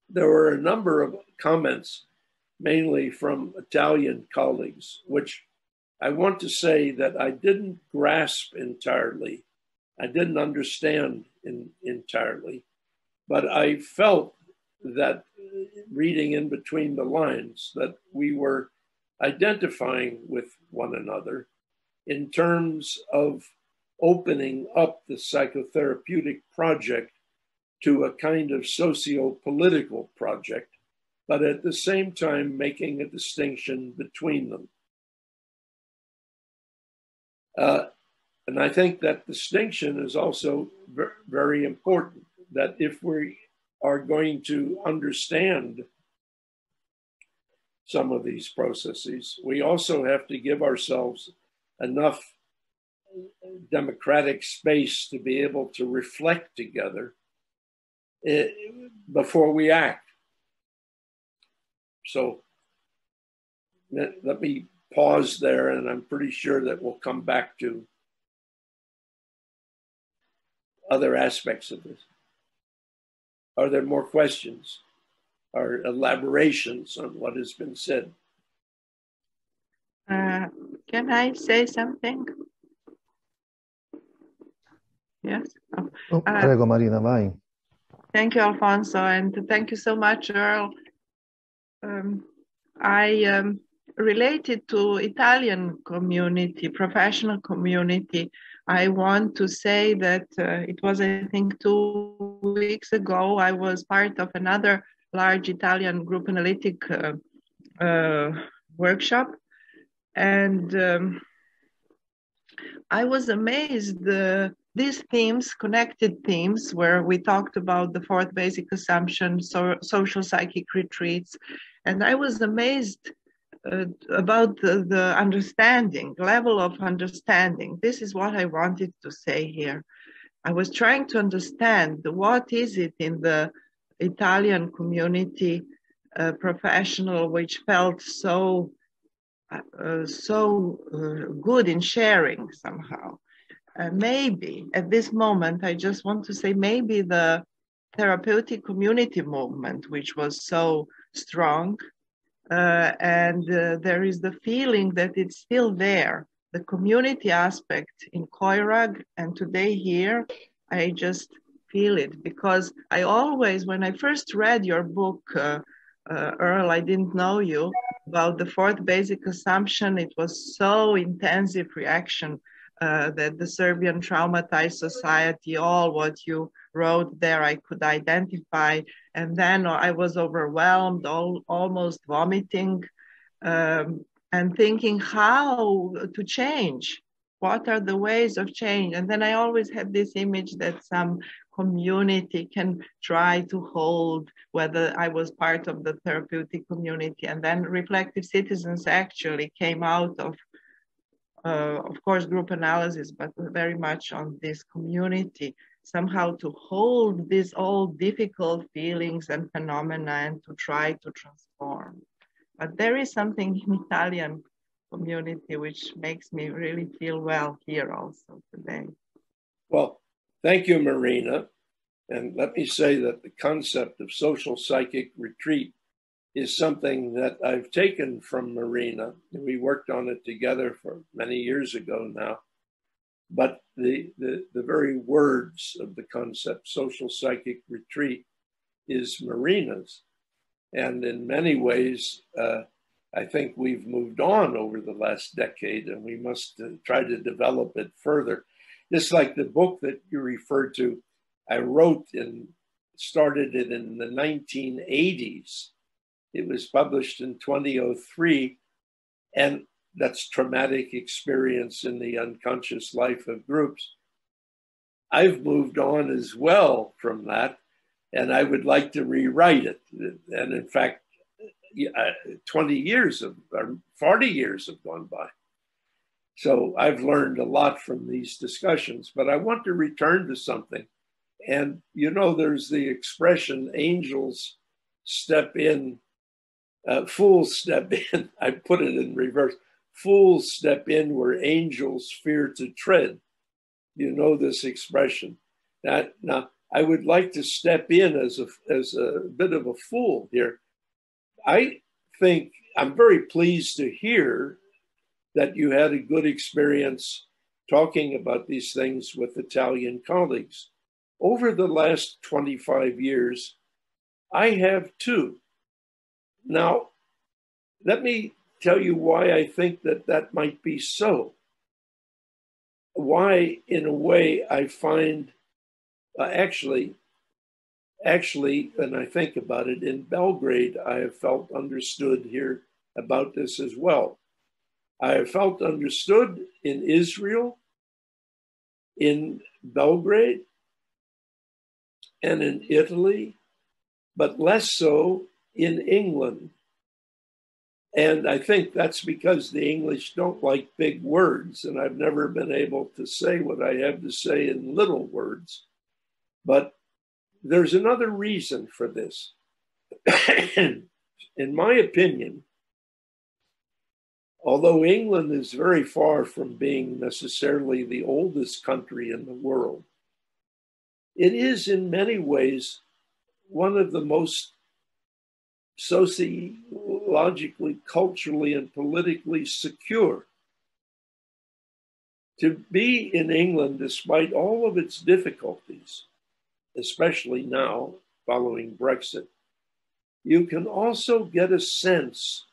there were a number of comments, mainly from Italian colleagues, which I want to say that I didn't grasp entirely. I didn't understand entirely, but I felt that reading in between the lines that we were identifying with one another in terms of opening up the psychotherapeutic project to a kind of socio-political project, but at the same time making a distinction between them. And I think that distinction is also very important, that if we are going to understand some of these processes, we also have to give ourselves enough democratic space to be able to reflect together before we act. So let me pause there, and I'm pretty sure that we'll come back to other aspects of this. Are there more questions or elaborations on what has been said? Can I say something? Yes. Prego, Marina, vai. Thank you, Alfonso, and thank you so much, Earl. I related to Italian community, professional community. I want to say that it was, I think, 2 weeks ago, I was part of another large Italian group analytic workshop. And I was amazed, these themes, connected themes, where we talked about the 4th basic assumption, social psychic retreats. And I was amazed about the understanding, level of understanding. This is what I wanted to say here. I was trying to understand what is it in the Italian community professional which felt so good in sharing somehow. Maybe at this moment, I just want to say maybe the therapeutic community movement, which was so strong, and there is the feeling that it's still there, the community aspect in Koirag, and today here, I just feel it, because I always, when I first read your book, Earl, I didn't know you, about the 4th basic assumption, it was so intensive reaction that the Serbian traumatized society, all what you wrote there, I could identify. And then I was overwhelmed, almost vomiting, and thinking how to change. What are the ways of change? And then I always had this image that some community can try to hold, whether I was part of the therapeutic community. And then reflective citizens actually came out of course, group analysis, but very much on this community, somehow to hold these all difficult feelings and phenomena and to try to transform. But there is something in Italian community which makes me really feel well here also today. Well, thank you, Marina. And let me say that the concept of social psychic retreat is something that I've taken from Marina. We worked on it together for many years ago now. But the very words of the concept, social psychic retreat, is Marina's. And in many ways, I think we've moved on over the last decade, and we must try to develop it further. Just like the book that you referred to, I started it in the 1980s. It was published in 2003, and that's Traumatic Experience in the Unconscious Life of Groups. I've moved on as well from that, and I would like to rewrite it. And in fact, 40 years have gone by. So I've learned a lot from these discussions, but I want to return to something. And you know, there's the expression, angels step in, fools step in. I put it in reverse. Fools step in where angels fear to tread. You know this expression. Now, I would like to step in as a bit of a fool here. I think I'm very pleased to hear that you had a good experience talking about these things with Italian colleagues. Over the last 25 years, I have too. Now, let me tell you why I think that that might be so. Why, in a way, I find actually, when I think about it, in Belgrade, I have felt understood here about this as well. I have felt understood in Israel, in Belgrade, and in Italy, but less so in England. And I think that's because the English don't like big words, and I've never been able to say what I have to say in little words. But there's another reason for this. In my opinion, although England is very far from being necessarily the oldest country in the world, it is in many ways one of the most sociologically, culturally, and politically secure. To be in England, despite all of its difficulties, especially now following Brexit, you can also get a sense,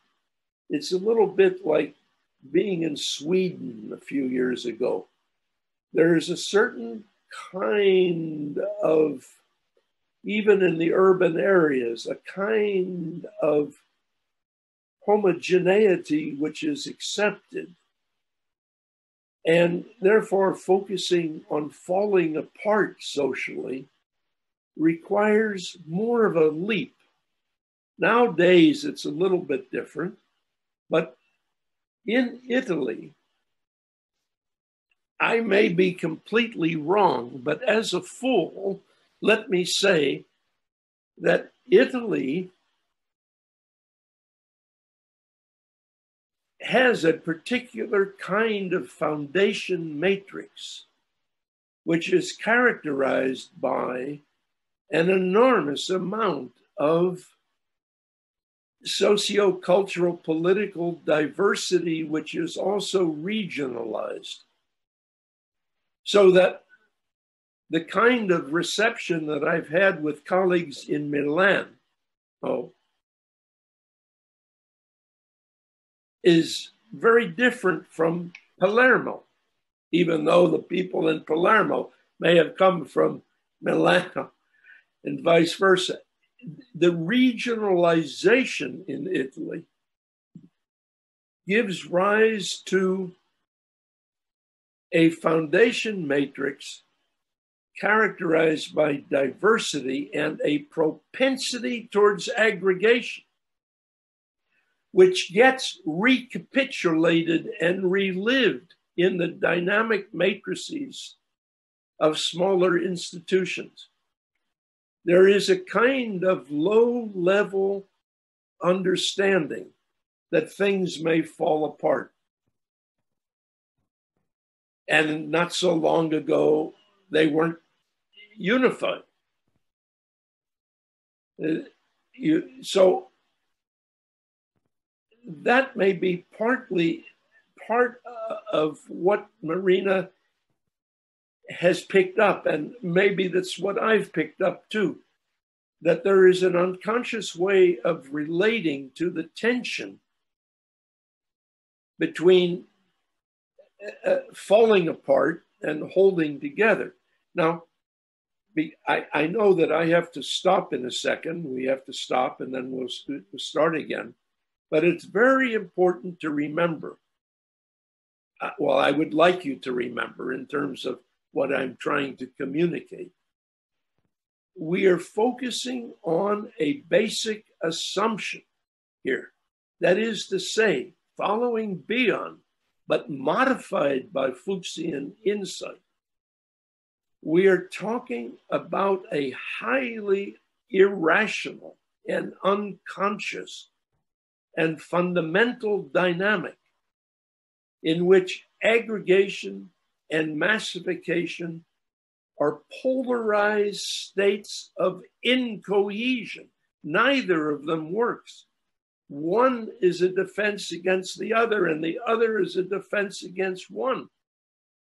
it's a little bit like being in Sweden a few years ago. There is a certain kind of, even in the urban areas, a kind of homogeneity which is accepted. And therefore, focusing on falling apart socially requires more of a leap. Nowadays, it's a little bit different, but in Italy, I may be completely wrong, but as a fool, let me say that Italy has a particular kind of foundation matrix, which is characterized by an enormous amount of socio-cultural political diversity, which is also regionalized. So that the kind of reception that I've had with colleagues in Milan is very different from Palermo, even though the people in Palermo may have come from Milano and vice versa. The regionalization in Italy gives rise to a foundation matrix characterized by diversity and a propensity towards aggregation, which gets recapitulated and relived in the dynamic matrices of smaller institutions. There is a kind of low-level understanding that things may fall apart. And not so long ago, they weren't unified. So that may be part of what Marina has picked up, and maybe that's what I've picked up too, that there is an unconscious way of relating to the tension between falling apart and holding together. Now, I know that I have to stop in a second. We have to stop and then we'll start again. But it's very important to remember. Well, I would like you to remember in terms of what I'm trying to communicate. We are focusing on a basic assumption here. That is to say, following Bion, but modified by Fuchsian insight. We are talking about a highly irrational and unconscious and fundamental dynamic in which aggregation and massification are polarized states of incohesion. Neither of them works. One is a defense against the other, and the other is a defense against one.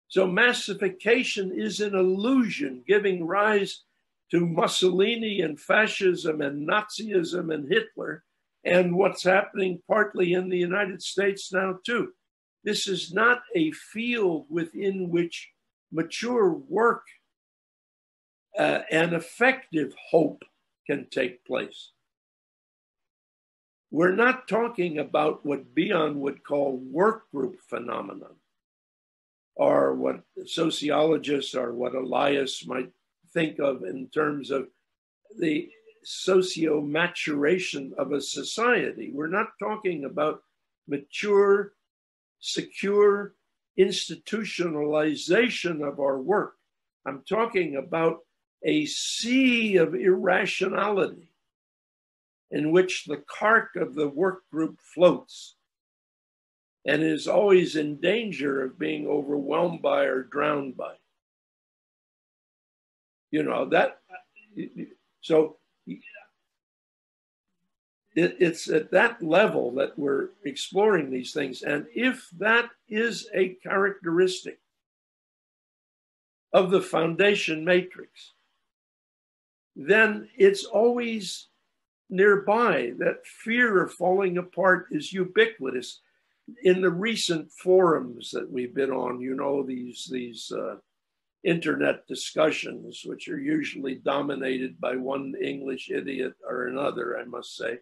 So massification is an illusion, giving rise to Mussolini and fascism and Nazism and Hitler, and what's happening partly in the United States now too. This is not a field within which mature work and effective hope can take place. We're not talking about what Bion would call work group phenomenon, or what sociologists or what Elias might think of in terms of the socio-maturation of a society. We're not talking about mature, secure institutionalization of our work. I'm talking about a sea of irrationality in which the cart of the work group floats and is always in danger of being overwhelmed by or drowned by. You know, that, so it's at that level that we're exploring these things. And if that is a characteristic of the foundation matrix, then it's always nearby. That fear of falling apart is ubiquitous. In the recent forums that we've been on, you know, these internet discussions, which are usually dominated by one English idiot or another, I must say.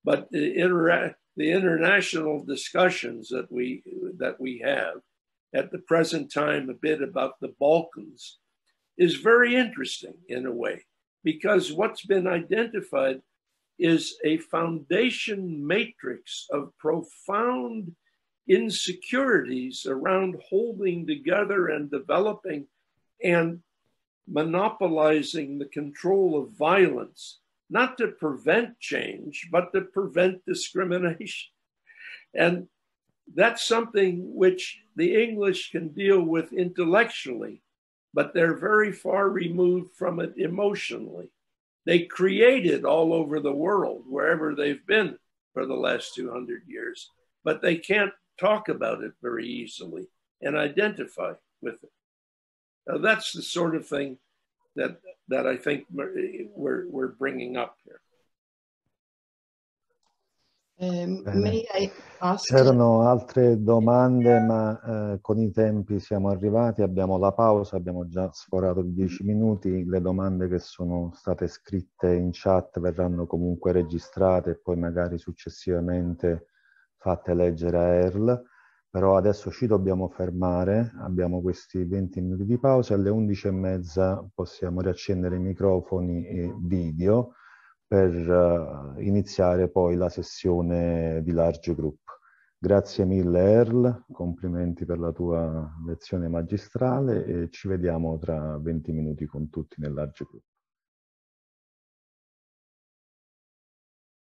But the international discussions that we have at the present time, a bit about the Balkans, is very interesting in a way, because what's been identified is a foundation matrix of profound insecurities around holding together and developing and monopolizing the control of violence, not to prevent change, but to prevent discrimination. And that's something which the English can deal with intellectually, but they're very far removed from it emotionally. They create it all over the world, wherever they've been for the last 200 years, but they can't talk about it very easily and identify with it. Now, that's the sort of thing that I think we're bringing up here. May I ask? C'erano altre domande, ma con i tempi siamo arrivati, abbiamo la pausa, abbiamo già sforato i 10 minuti, le domande che sono state scritte in chat verranno comunque registrate e poi magari successivamente fatte leggere a Earl, però adesso ci dobbiamo fermare, abbiamo questi 20 minuti di pausa e alle 11:30 possiamo riaccendere i microfoni e video per iniziare poi la sessione di large group. Grazie mille Earl, complimenti per la tua lezione magistrale e ci vediamo tra 20 minuti con tutti nel large group.